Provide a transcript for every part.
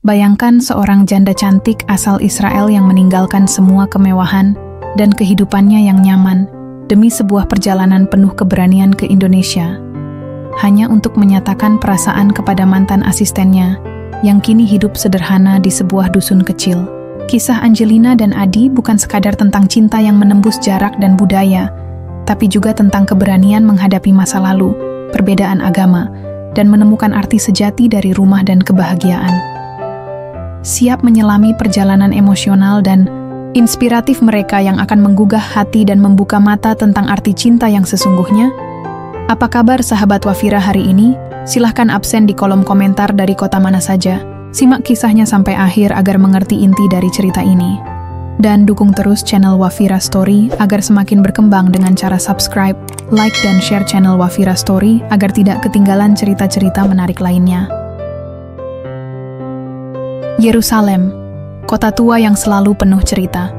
Bayangkan seorang janda cantik asal Israel yang meninggalkan semua kemewahan dan kehidupannya yang nyaman demi sebuah perjalanan penuh keberanian ke Indonesia, hanya untuk menyatakan perasaan kepada mantan asistennya yang kini hidup sederhana di sebuah dusun kecil. Kisah Angelina dan Adi bukan sekadar tentang cinta yang menembus jarak dan budaya, tapi juga tentang keberanian menghadapi masa lalu, perbedaan agama, dan menemukan arti sejati dari rumah dan kebahagiaan. Siap menyelami perjalanan emosional dan inspiratif mereka yang akan menggugah hati dan membuka mata tentang arti cinta yang sesungguhnya? Apa kabar sahabat Wafira hari ini? Silahkan absen di kolom komentar dari kota mana saja. Simak kisahnya sampai akhir agar mengerti inti dari cerita ini. Dan dukung terus channel Wafira Story agar semakin berkembang dengan cara subscribe, like, dan share channel Wafira Story agar tidak ketinggalan cerita-cerita menarik lainnya. Yerusalem, kota tua yang selalu penuh cerita.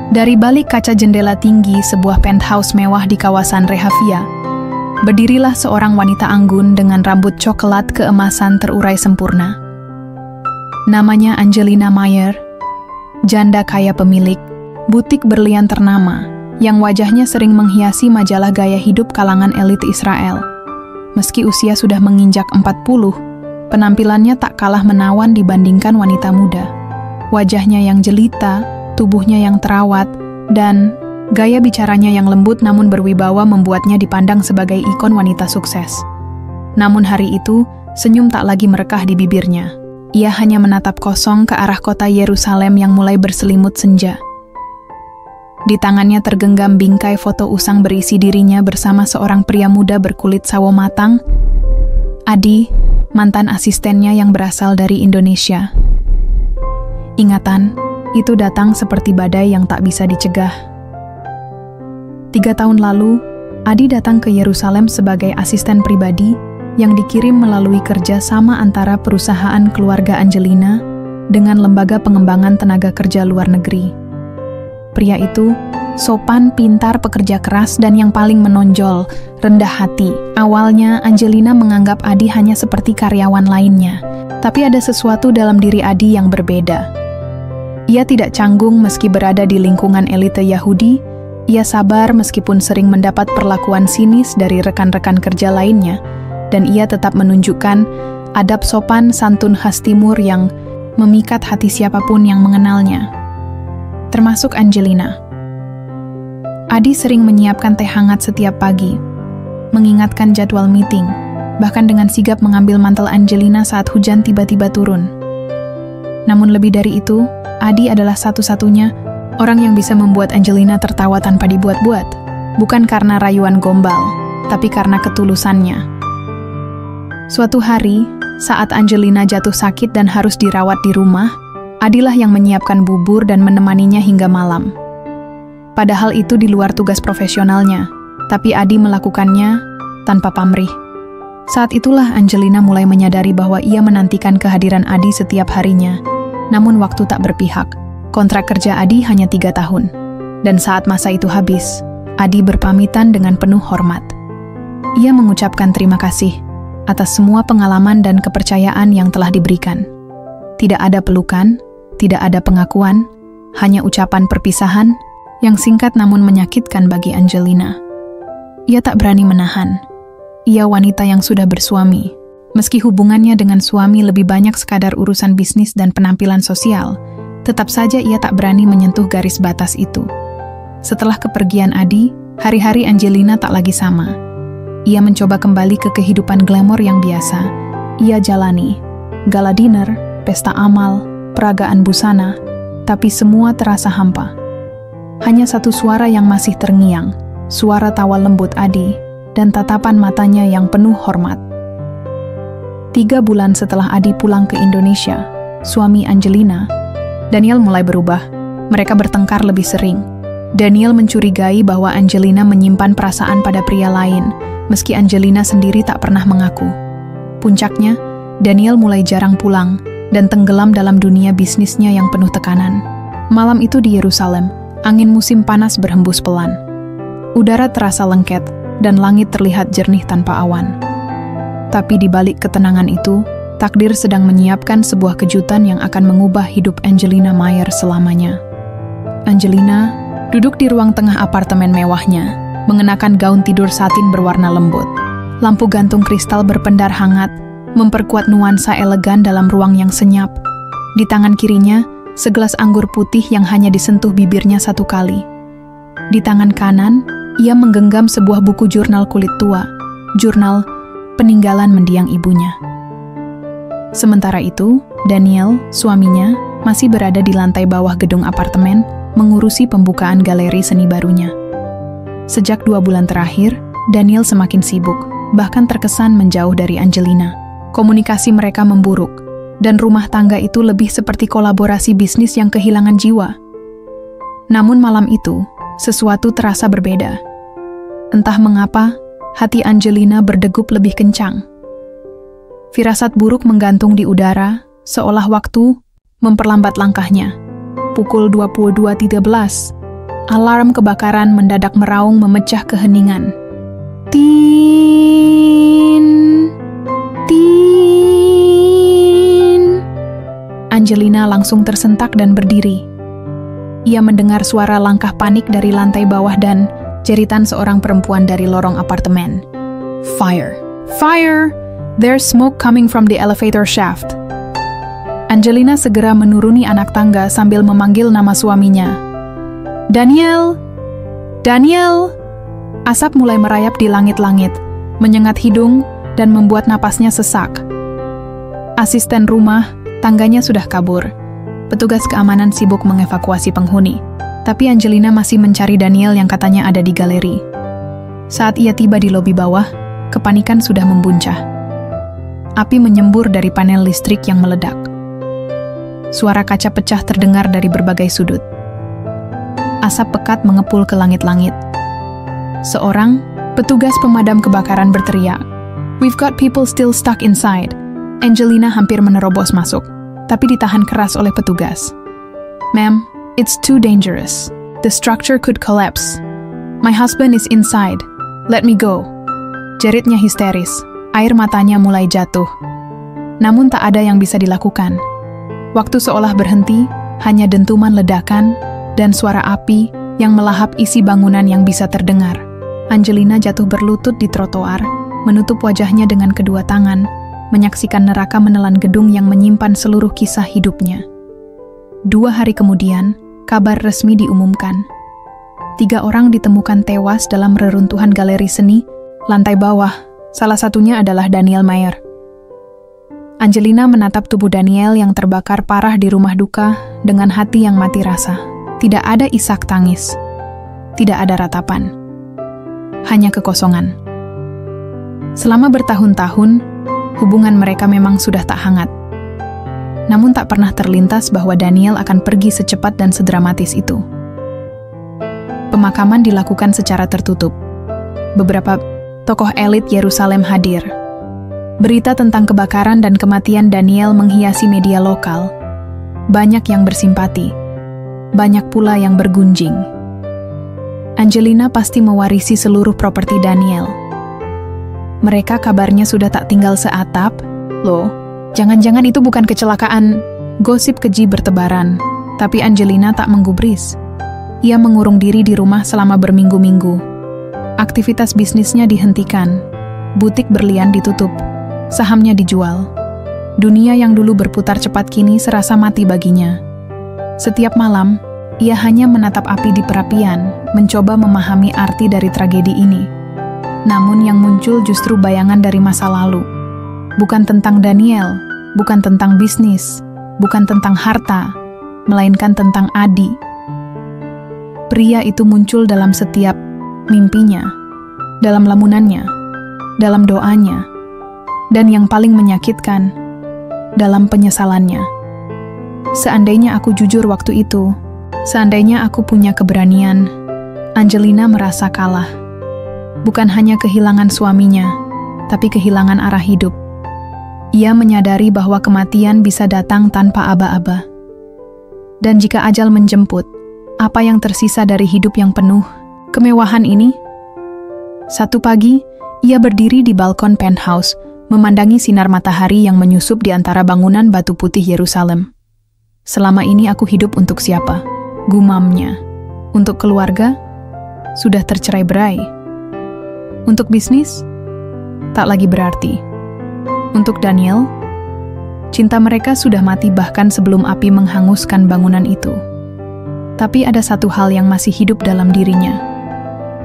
Dari balik kaca jendela tinggi sebuah penthouse mewah di kawasan Rehavia, berdirilah seorang wanita anggun dengan rambut coklat keemasan terurai sempurna. Namanya Angelina Meyer, janda kaya pemilik butik berlian ternama yang wajahnya sering menghiasi majalah gaya hidup kalangan elit Israel. Meski usia sudah menginjak 40, penampilannya tak kalah menawan dibandingkan wanita muda. Wajahnya yang jelita, tubuhnya yang terawat, dan gaya bicaranya yang lembut namun berwibawa membuatnya dipandang sebagai ikon wanita sukses. Namun hari itu, senyum tak lagi merekah di bibirnya. Ia hanya menatap kosong ke arah kota Yerusalem yang mulai berselimut senja. Di tangannya tergenggam bingkai foto usang berisi dirinya bersama seorang pria muda berkulit sawo matang, Adi, mantan asistennya yang berasal dari Indonesia. Ingatan, itu datang seperti badai yang tak bisa dicegah. 3 tahun lalu, Adi datang ke Yerusalem sebagai asisten pribadi yang dikirim melalui kerja sama antara perusahaan keluarga Angelina dengan lembaga pengembangan tenaga kerja luar negeri. Pria itu sopan, pintar, pekerja keras, dan yang paling menonjol, rendah hati. Awalnya, Angelina menganggap Adi hanya seperti karyawan lainnya. Tapi ada sesuatu dalam diri Adi yang berbeda. Ia tidak canggung meski berada di lingkungan elite Yahudi. Ia sabar meskipun sering mendapat perlakuan sinis dari rekan-rekan kerja lainnya. Dan ia tetap menunjukkan adab sopan santun khas Timur yang memikat hati siapapun yang mengenalnya. Termasuk Angelina. Adi sering menyiapkan teh hangat setiap pagi, mengingatkan jadwal meeting, bahkan dengan sigap mengambil mantel Angelina saat hujan tiba-tiba turun. Namun lebih dari itu, Adi adalah satu-satunya orang yang bisa membuat Angelina tertawa tanpa dibuat-buat, bukan karena rayuan gombal, tapi karena ketulusannya. Suatu hari, saat Angelina jatuh sakit dan harus dirawat di rumah, Adilah yang menyiapkan bubur dan menemaninya hingga malam. Padahal itu di luar tugas profesionalnya, tapi Adi melakukannya tanpa pamrih. Saat itulah Angelina mulai menyadari bahwa ia menantikan kehadiran Adi setiap harinya. Namun waktu tak berpihak. Kontrak kerja Adi hanya 3 tahun. Dan saat masa itu habis, Adi berpamitan dengan penuh hormat. Ia mengucapkan terima kasih atas semua pengalaman dan kepercayaan yang telah diberikan. Tidak ada pelukan, tidak ada pengakuan, hanya ucapan perpisahan yang singkat namun menyakitkan bagi Angelina. Ia tak berani menahan. Ia wanita yang sudah bersuami. Meski hubungannya dengan suami lebih banyak sekadar urusan bisnis dan penampilan sosial, tetap saja ia tak berani menyentuh garis batas itu. Setelah kepergian Adi, hari-hari Angelina tak lagi sama. Ia mencoba kembali ke kehidupan glamor yang biasa. Ia jalani gala dinner, pesta amal, peragaan busana, tapi semua terasa hampa. Hanya satu suara yang masih terngiang, suara tawa lembut Adi, dan tatapan matanya yang penuh hormat. 3 bulan setelah Adi pulang ke Indonesia, suami Angelina, Daniel mulai berubah. Mereka bertengkar lebih sering. Daniel mencurigai bahwa Angelina menyimpan perasaan pada pria lain, meski Angelina sendiri tak pernah mengaku. Puncaknya, Daniel mulai jarang pulang dan tenggelam dalam dunia bisnisnya yang penuh tekanan. Malam itu di Yerusalem, angin musim panas berhembus pelan. Udara terasa lengket dan langit terlihat jernih tanpa awan. Tapi di balik ketenangan itu, takdir sedang menyiapkan sebuah kejutan yang akan mengubah hidup Angelina Meyer selamanya. Angelina duduk di ruang tengah apartemen mewahnya, mengenakan gaun tidur satin berwarna lembut. Lampu gantung kristal berpendar hangat, memperkuat nuansa elegan dalam ruang yang senyap. Di tangan kirinya, segelas anggur putih yang hanya disentuh bibirnya satu kali. Di tangan kanan, ia menggenggam sebuah buku jurnal kulit tua, jurnal peninggalan mendiang ibunya. Sementara itu, Daniel, suaminya, masih berada di lantai bawah gedung apartemen, mengurusi pembukaan galeri seni barunya. Sejak 2 bulan terakhir, Daniel semakin sibuk, bahkan terkesan menjauh dari Angelina. Komunikasi mereka memburuk, dan rumah tangga itu lebih seperti kolaborasi bisnis yang kehilangan jiwa. Namun malam itu, sesuatu terasa berbeda. Entah mengapa, hati Angelina berdegup lebih kencang. Firasat buruk menggantung di udara, seolah waktu memperlambat langkahnya. Pukul 22.13, alarm kebakaran mendadak meraung memecah keheningan. Tin, tin. Angelina langsung tersentak dan berdiri. Ia mendengar suara langkah panik dari lantai bawah dan jeritan seorang perempuan dari lorong apartemen. Fire! Fire! There's smoke coming from the elevator shaft. Angelina segera menuruni anak tangga sambil memanggil nama suaminya. Daniel! Daniel! Asap mulai merayap di langit-langit, menyengat hidung dan membuat napasnya sesak. Asisten rumah, tangganya sudah kabur. Petugas keamanan sibuk mengevakuasi penghuni, tapi Angelina masih mencari Daniel yang katanya ada di galeri. Saat ia tiba di lobi bawah, kepanikan sudah membuncah. Api menyembur dari panel listrik yang meledak. Suara kaca pecah terdengar dari berbagai sudut. Asap pekat mengepul ke langit-langit. Seorang petugas pemadam kebakaran berteriak, "We've got people still stuck inside." Angelina hampir menerobos masuk, tapi ditahan keras oleh petugas. "Ma'am, it's too dangerous. The structure could collapse. My husband is inside. Let me go." Jeritnya histeris, air matanya mulai jatuh. Namun tak ada yang bisa dilakukan. Waktu seolah berhenti, hanya dentuman ledakan dan suara api yang melahap isi bangunan yang bisa terdengar. Angelina jatuh berlutut di trotoar, menutup wajahnya dengan kedua tangan, menyaksikan neraka menelan gedung yang menyimpan seluruh kisah hidupnya. 2 hari kemudian, kabar resmi diumumkan. 3 orang ditemukan tewas dalam reruntuhan galeri seni, lantai bawah, salah satunya adalah Daniel Meyer. Angelina menatap tubuh Daniel yang terbakar parah di rumah duka dengan hati yang mati rasa. Tidak ada isak tangis, tidak ada ratapan, hanya kekosongan. Selama bertahun-tahun, hubungan mereka memang sudah tak hangat. Namun tak pernah terlintas bahwa Daniel akan pergi secepat dan sedramatis itu. Pemakaman dilakukan secara tertutup. Beberapa tokoh elit Yerusalem hadir. Berita tentang kebakaran dan kematian Daniel menghiasi media lokal. Banyak yang bersimpati, banyak pula yang bergunjing. Angelina pasti mewarisi seluruh properti Daniel. Mereka kabarnya sudah tak tinggal seatap. Loh, jangan-jangan itu bukan kecelakaan. Gosip keji bertebaran, tapi Angelina tak menggubris. Ia mengurung diri di rumah selama berminggu-minggu. Aktivitas bisnisnya dihentikan, butik berlian ditutup, sahamnya dijual. Dunia yang dulu berputar cepat kini serasa mati baginya. Setiap malam, ia hanya menatap api di perapian, mencoba memahami arti dari tragedi ini. Namun yang muncul justru bayangan dari masa lalu. Bukan tentang Daniel, bukan tentang bisnis, bukan tentang harta, melainkan tentang Adi. Pria itu muncul dalam setiap mimpinya, dalam lamunannya, dalam doanya, dan yang paling menyakitkan, dalam penyesalannya. Seandainya aku jujur waktu itu, seandainya aku punya keberanian, Angelina merasa kalah. Bukan hanya kehilangan suaminya, tapi kehilangan arah hidup. Ia menyadari bahwa kematian bisa datang tanpa aba-aba. Dan jika ajal menjemput, apa yang tersisa dari hidup yang penuh kemewahan ini? Satu pagi, ia berdiri di balkon penthouse, memandangi sinar matahari yang menyusup di antara bangunan batu putih Yerusalem. Selama ini aku hidup untuk siapa? Gumamnya. Untuk keluarga? Sudah tercerai-berai. Untuk bisnis? Tak lagi berarti. Untuk Daniel? Cinta mereka sudah mati bahkan sebelum api menghanguskan bangunan itu. Tapi ada satu hal yang masih hidup dalam dirinya.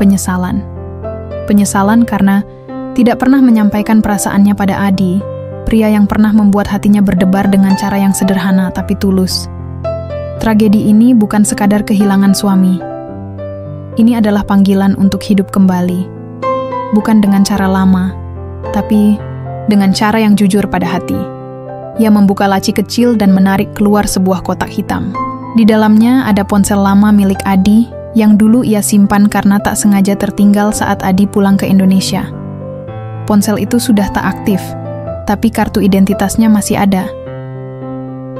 Penyesalan. Penyesalan karena tidak pernah menyampaikan perasaannya pada Adi, pria yang pernah membuat hatinya berdebar dengan cara yang sederhana tapi tulus. Tragedi ini bukan sekadar kehilangan suami. Ini adalah panggilan untuk hidup kembali. Bukan dengan cara lama, tapi dengan cara yang jujur pada hati. Ia membuka laci kecil dan menarik keluar sebuah kotak hitam. Di dalamnya ada ponsel lama milik Adi yang dulu ia simpan karena tak sengaja tertinggal saat Adi pulang ke Indonesia. Ponsel itu sudah tak aktif, tapi kartu identitasnya masih ada.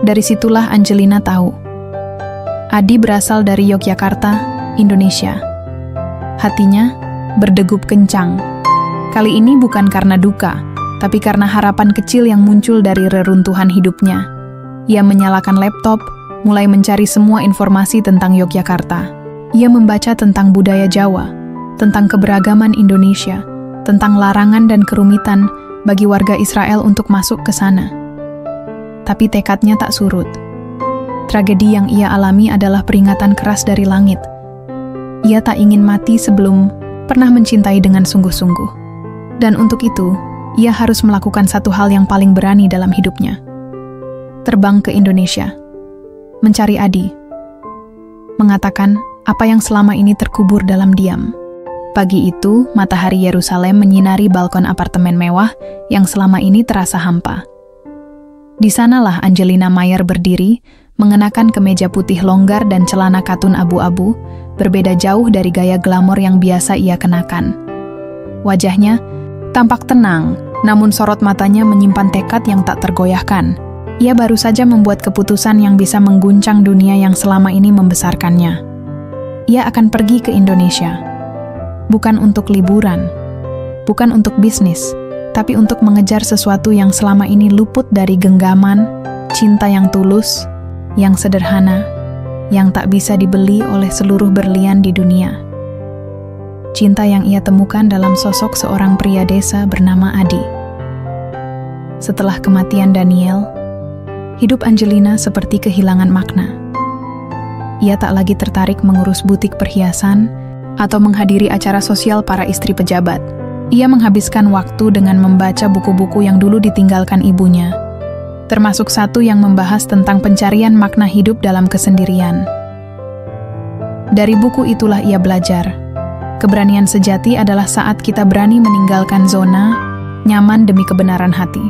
Dari situlah Angelina tahu. Adi berasal dari Yogyakarta, Indonesia. Hatinya berdegup kencang. Kali ini bukan karena duka, tapi karena harapan kecil yang muncul dari reruntuhan hidupnya. Ia menyalakan laptop, mulai mencari semua informasi tentang Yogyakarta. Ia membaca tentang budaya Jawa, tentang keberagaman Indonesia, tentang larangan dan kerumitan bagi warga Israel untuk masuk ke sana. Tapi tekadnya tak surut. Tragedi yang ia alami adalah peringatan keras dari langit. Ia tak ingin mati sebelum pernah mencintai dengan sungguh-sungguh. Dan untuk itu, ia harus melakukan satu hal yang paling berani dalam hidupnya. Terbang ke Indonesia. Mencari Adi. Mengatakan apa yang selama ini terkubur dalam diam. Pagi itu, matahari Yerusalem menyinari balkon apartemen mewah yang selama ini terasa hampa. Di sanalah Angelina Mayer berdiri, mengenakan kemeja putih longgar dan celana katun abu-abu, berbeda jauh dari gaya glamor yang biasa ia kenakan. Wajahnya tampak tenang, namun sorot matanya menyimpan tekad yang tak tergoyahkan. Ia baru saja membuat keputusan yang bisa mengguncang dunia yang selama ini membesarkannya. Ia akan pergi ke Indonesia. Bukan untuk liburan, bukan untuk bisnis, tapi untuk mengejar sesuatu yang selama ini luput dari genggaman, cinta yang tulus, yang sederhana, yang tak bisa dibeli oleh seluruh berlian di dunia. Cinta yang ia temukan dalam sosok seorang pria desa bernama Adi. Setelah kematian Daniel, hidup Angelina seperti kehilangan makna. Ia tak lagi tertarik mengurus butik perhiasan atau menghadiri acara sosial para istri pejabat. Ia menghabiskan waktu dengan membaca buku-buku yang dulu ditinggalkan ibunya, termasuk satu yang membahas tentang pencarian makna hidup dalam kesendirian. Dari buku itulah ia belajar, keberanian sejati adalah saat kita berani meninggalkan zona nyaman demi kebenaran hati.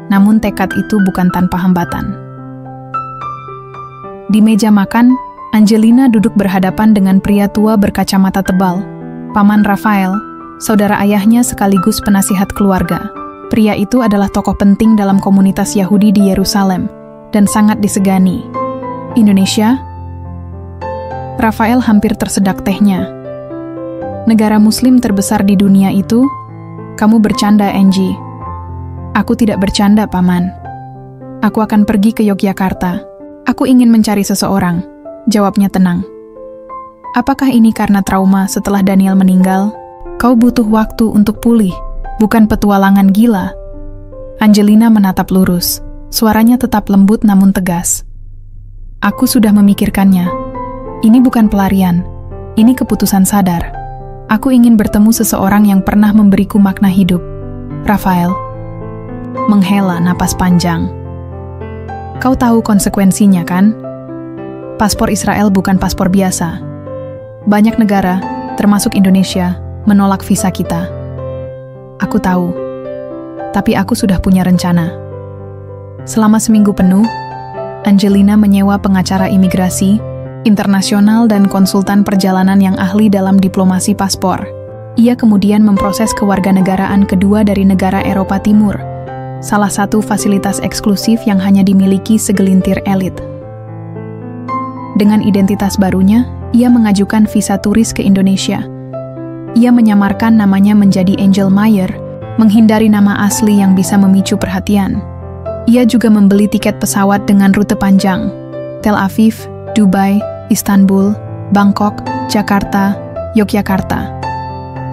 Namun tekad itu bukan tanpa hambatan. Di meja makan, Angelina duduk berhadapan dengan pria tua berkacamata tebal, Paman Rafael, saudara ayahnya sekaligus penasihat keluarga. Pria itu adalah tokoh penting dalam komunitas Yahudi di Yerusalem dan sangat disegani. Indonesia? Rafael hampir tersedak tehnya. Negara muslim terbesar di dunia itu? Kamu bercanda, Angie. Aku tidak bercanda, Paman. Aku akan pergi ke Yogyakarta. Aku ingin mencari seseorang. Jawabnya tenang. Apakah ini karena trauma setelah Daniel meninggal? Kau butuh waktu untuk pulih, bukan petualangan gila. Angelina menatap lurus. Suaranya tetap lembut namun tegas. Aku sudah memikirkannya. Ini bukan pelarian. Ini keputusan sadar. Aku ingin bertemu seseorang yang pernah memberiku makna hidup. Rafael menghela napas panjang. Kau tahu konsekuensinya, kan? Paspor Israel bukan paspor biasa. Banyak negara, termasuk Indonesia, menolak visa kita. Aku tahu, tapi aku sudah punya rencana. Selama seminggu penuh, Angelina menyewa pengacara imigrasi, internasional dan konsultan perjalanan yang ahli dalam diplomasi paspor. Ia kemudian memproses kewarganegaraan kedua dari negara Eropa Timur, salah satu fasilitas eksklusif yang hanya dimiliki segelintir elit. Dengan identitas barunya, ia mengajukan visa turis ke Indonesia. Ia menyamarkan namanya menjadi Angel Mayer, menghindari nama asli yang bisa memicu perhatian. Ia juga membeli tiket pesawat dengan rute panjang, Tel Aviv, Dubai, Istanbul, Bangkok, Jakarta, Yogyakarta.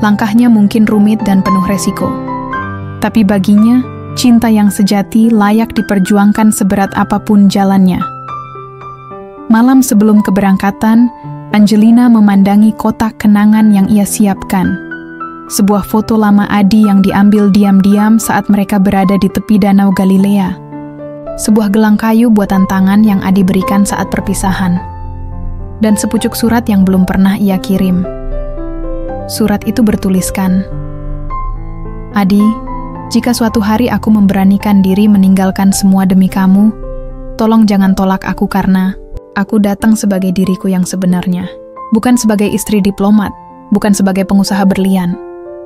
Langkahnya mungkin rumit dan penuh resiko. Tapi baginya, cinta yang sejati layak diperjuangkan seberat apapun jalannya. Malam sebelum keberangkatan, Angelina memandangi kotak kenangan yang ia siapkan. Sebuah foto lama Adi yang diambil diam-diam saat mereka berada di tepi Danau Galilea. Sebuah gelang kayu buatan tangan yang Adi berikan saat perpisahan. Dan sepucuk surat yang belum pernah ia kirim. Surat itu bertuliskan, "Adi, jika suatu hari aku memberanikan diri meninggalkan semua demi kamu, tolong jangan tolak aku karena aku datang sebagai diriku yang sebenarnya. Bukan sebagai istri diplomat, bukan sebagai pengusaha berlian,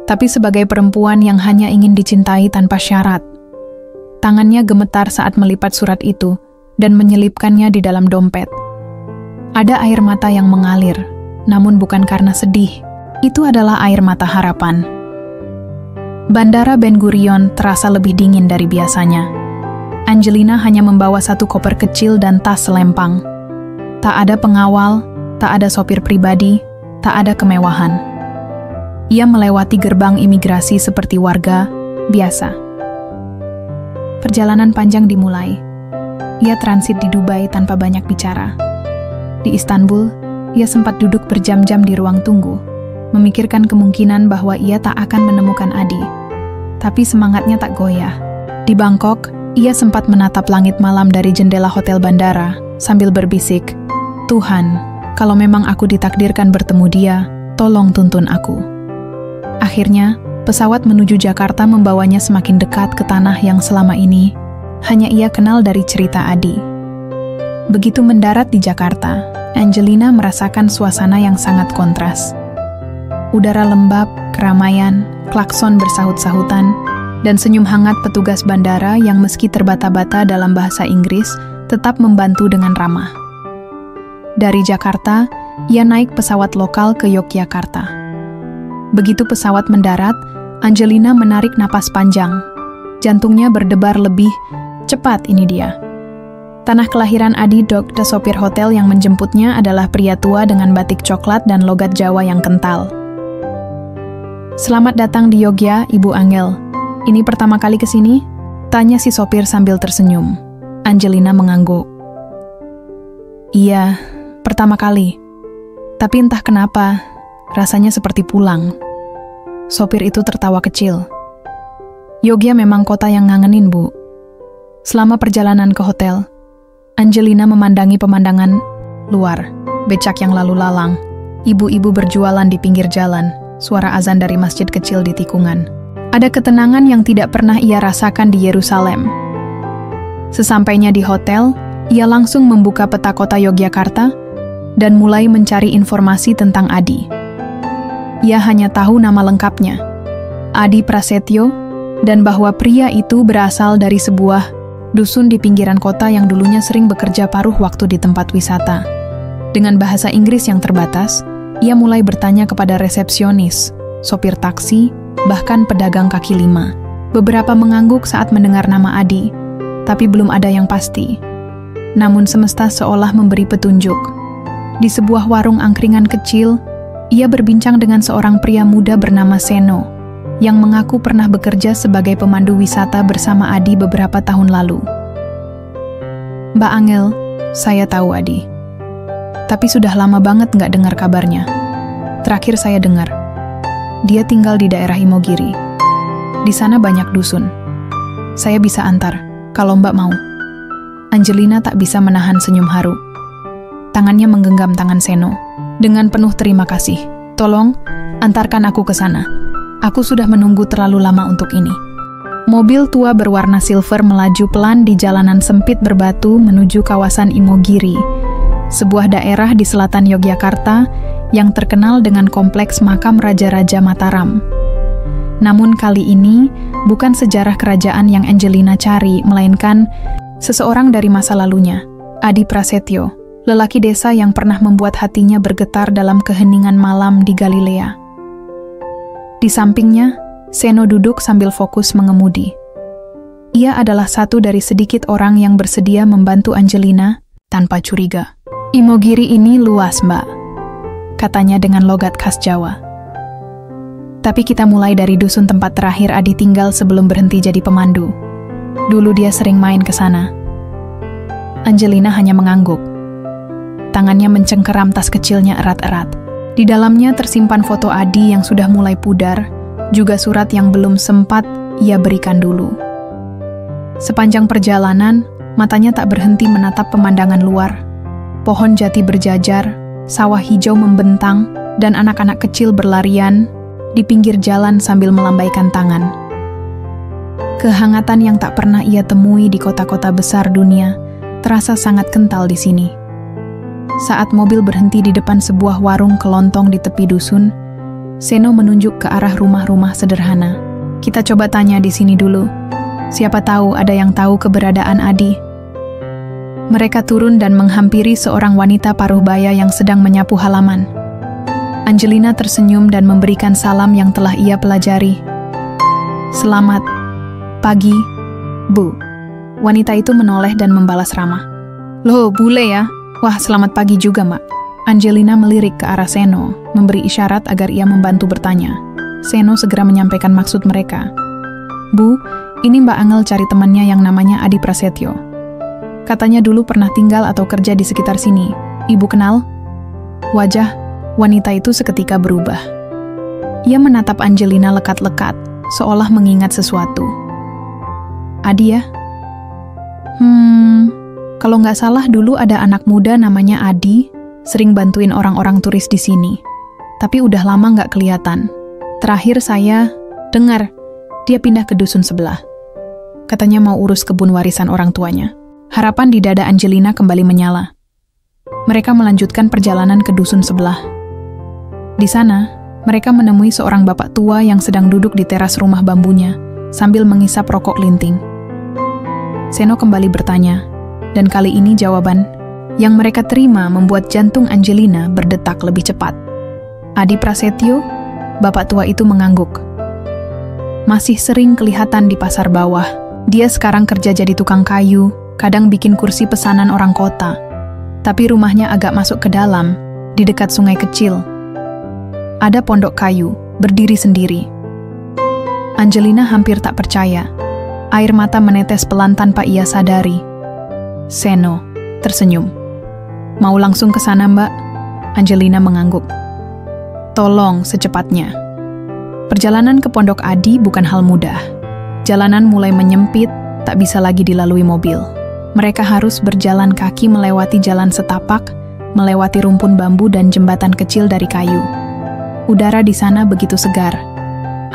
tapi sebagai perempuan yang hanya ingin dicintai tanpa syarat." Tangannya gemetar saat melipat surat itu dan menyelipkannya di dalam dompet. Ada air mata yang mengalir, namun bukan karena sedih. Itu adalah air mata harapan. Bandara Ben Gurion terasa lebih dingin dari biasanya. Angelina hanya membawa satu koper kecil dan tas selempang. Tak ada pengawal, tak ada sopir pribadi, tak ada kemewahan. Ia melewati gerbang imigrasi seperti warga biasa. Perjalanan panjang dimulai. Ia transit di Dubai tanpa banyak bicara. Di Istanbul, ia sempat duduk berjam-jam di ruang tunggu, memikirkan kemungkinan bahwa ia tak akan menemukan Adi. Tapi semangatnya tak goyah. Di Bangkok, ia sempat menatap langit malam dari jendela hotel bandara, sambil berbisik, "Tuhan, kalau memang aku ditakdirkan bertemu dia, tolong tuntun aku." Akhirnya, pesawat menuju Jakarta membawanya semakin dekat ke tanah yang selama ini hanya ia kenal dari cerita Adi. Begitu mendarat di Jakarta, Angelina merasakan suasana yang sangat kontras. Udara lembab, keramaian, klakson bersahut-sahutan, dan senyum hangat petugas bandara yang meski terbata-bata dalam bahasa Inggris, tetap membantu dengan ramah. Dari Jakarta, ia naik pesawat lokal ke Yogyakarta. Begitu pesawat mendarat, Angelina menarik napas panjang. Jantungnya berdebar lebih cepat. Ini dia. Tanah kelahiran Adi. Dr. Sopir hotel yang menjemputnya adalah pria tua dengan batik coklat dan logat Jawa yang kental. "Selamat datang di Yogya, Ibu Angel. Ini pertama kali kesini?" tanya si sopir sambil tersenyum. Angelina mengangguk. "Iya, pertama kali. Tapi entah kenapa, rasanya seperti pulang." Sopir itu tertawa kecil. "Yogya memang kota yang ngangenin, Bu." Selama perjalanan ke hotel, Angelina memandangi pemandangan luar, becak yang lalu lalang, ibu-ibu berjualan di pinggir jalan, suara azan dari masjid kecil di tikungan. Ada ketenangan yang tidak pernah ia rasakan di Yerusalem. Sesampainya di hotel, ia langsung membuka peta kota Yogyakarta dan mulai mencari informasi tentang Adi. Ia hanya tahu nama lengkapnya, Adi Prasetyo, dan bahwa pria itu berasal dari sebuah dusun di pinggiran kota yang dulunya sering bekerja paruh waktu di tempat wisata. Dengan bahasa Inggris yang terbatas, ia mulai bertanya kepada resepsionis, sopir taksi, bahkan pedagang kaki lima. Beberapa mengangguk saat mendengar nama Adi, tapi belum ada yang pasti. Namun semesta seolah memberi petunjuk. Di sebuah warung angkringan kecil, ia berbincang dengan seorang pria muda bernama Seno, yang mengaku pernah bekerja sebagai pemandu wisata bersama Adi beberapa tahun lalu. "Mbak Angel, saya tahu Adi. Tapi sudah lama banget nggak dengar kabarnya. Terakhir saya dengar, dia tinggal di daerah Imogiri. Di sana banyak dusun. Saya bisa antar, kalau Mbak mau." Angelina tak bisa menahan senyum haru. Tangannya menggenggam tangan Seno. "Dengan penuh terima kasih. Tolong, antarkan aku ke sana. Aku sudah menunggu terlalu lama untuk ini." Mobil tua berwarna silver melaju pelan di jalanan sempit berbatu menuju kawasan Imogiri, sebuah daerah di selatan Yogyakarta yang terkenal dengan kompleks makam Raja-Raja Mataram. Namun kali ini, bukan sejarah kerajaan yang Angelina cari, melainkan seseorang dari masa lalunya, Adi Prasetyo, lelaki desa yang pernah membuat hatinya bergetar dalam keheningan malam di Galilea. Di sampingnya, Seno duduk sambil fokus mengemudi. Ia adalah satu dari sedikit orang yang bersedia membantu Angelina tanpa curiga. "Imogiri ini luas, Mbak," katanya dengan logat khas Jawa. "Tapi kita mulai dari dusun tempat terakhir Adi tinggal sebelum berhenti jadi pemandu. Dulu dia sering main ke sana." Angelina hanya mengangguk. Tangannya mencengkeram tas kecilnya erat-erat. Di dalamnya tersimpan foto Adi yang sudah mulai pudar, juga surat yang belum sempat ia berikan dulu. Sepanjang perjalanan, matanya tak berhenti menatap pemandangan luar. Pohon jati berjajar, sawah hijau membentang, dan anak-anak kecil berlarian di pinggir jalan sambil melambaikan tangan. Kehangatan yang tak pernah ia temui di kota-kota besar dunia terasa sangat kental di sini. Saat mobil berhenti di depan sebuah warung kelontong di tepi dusun, Seno menunjuk ke arah rumah-rumah sederhana. "Kita coba tanya di sini dulu. Siapa tahu ada yang tahu keberadaan Adi." Mereka turun dan menghampiri seorang wanita paruh baya yang sedang menyapu halaman. Angelina tersenyum dan memberikan salam yang telah ia pelajari. "Selamat pagi, Bu." Wanita itu menoleh dan membalas ramah. "Loh, bule ya? Wah, selamat pagi juga, Mbak." Angelina melirik ke arah Seno, memberi isyarat agar ia membantu bertanya. Seno segera menyampaikan maksud mereka. "Bu, ini Mbak Angel cari temannya yang namanya Adi Prasetyo. Katanya dulu pernah tinggal atau kerja di sekitar sini. Ibu kenal?" Wajah wanita itu seketika berubah. Ia menatap Angelina lekat-lekat, seolah mengingat sesuatu. "Adi ya? Kalau nggak salah dulu ada anak muda namanya Adi, sering bantuin orang-orang turis di sini. Tapi udah lama nggak kelihatan. Terakhir saya dengar dia pindah ke dusun sebelah. Katanya mau urus kebun warisan orang tuanya." Harapan di dada Angelina kembali menyala. Mereka melanjutkan perjalanan ke dusun sebelah. Di sana, mereka menemui seorang bapak tua yang sedang duduk di teras rumah bambunya, sambil mengisap rokok linting. Seno kembali bertanya, dan kali ini jawaban yang mereka terima membuat jantung Angelina berdetak lebih cepat. "Adi Prasetyo?" Bapak tua itu mengangguk. "Masih sering kelihatan di pasar bawah. Dia sekarang kerja jadi tukang kayu, kadang bikin kursi pesanan orang kota. Tapi rumahnya agak masuk ke dalam, di dekat sungai kecil. Ada pondok kayu, berdiri sendiri." Angelina hampir tak percaya. Air mata menetes pelan tanpa ia sadari. Seno tersenyum. "Mau langsung ke sana, Mbak?" Angelina mengangguk. "Tolong secepatnya." Perjalanan ke pondok Adi bukan hal mudah. Jalanan mulai menyempit, tak bisa lagi dilalui mobil. Mereka harus berjalan kaki melewati jalan setapak, melewati rumpun bambu dan jembatan kecil dari kayu. Udara di sana begitu segar.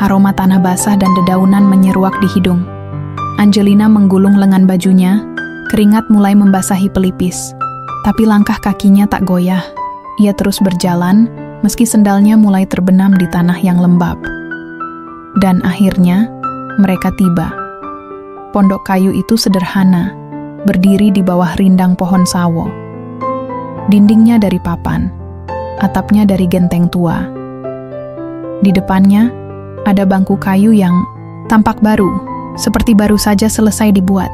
Aroma tanah basah dan dedaunan menyeruak di hidung. Angelina menggulung lengan bajunya, keringat mulai membasahi pelipis. Tapi langkah kakinya tak goyah. Ia terus berjalan, meski sendalnya mulai terbenam di tanah yang lembab. Dan akhirnya, mereka tiba. Pondok kayu itu sederhana, berdiri di bawah rindang pohon sawo. Dindingnya dari papan, atapnya dari genteng tua. Di depannya, ada bangku kayu yang tampak baru, seperti baru saja selesai dibuat.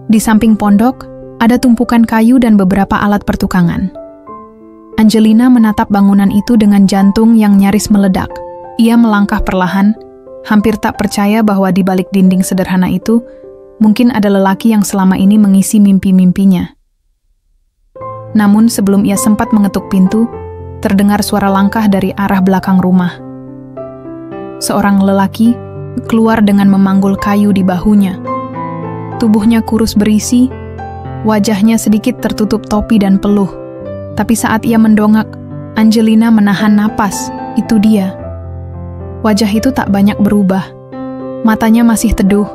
Di samping pondok, ada tumpukan kayu dan beberapa alat pertukangan. Angelina menatap bangunan itu dengan jantung yang nyaris meledak. Ia melangkah perlahan, hampir tak percaya bahwa di balik dinding sederhana itu, mungkin ada lelaki yang selama ini mengisi mimpi-mimpinya. Namun sebelum ia sempat mengetuk pintu, terdengar suara langkah dari arah belakang rumah. Seorang lelaki keluar dengan memanggul kayu di bahunya. Tubuhnya kurus berisi, wajahnya sedikit tertutup topi dan peluh. Tapi saat ia mendongak, Angelina menahan napas. Itu dia. Wajah itu tak banyak berubah. Matanya masih teduh,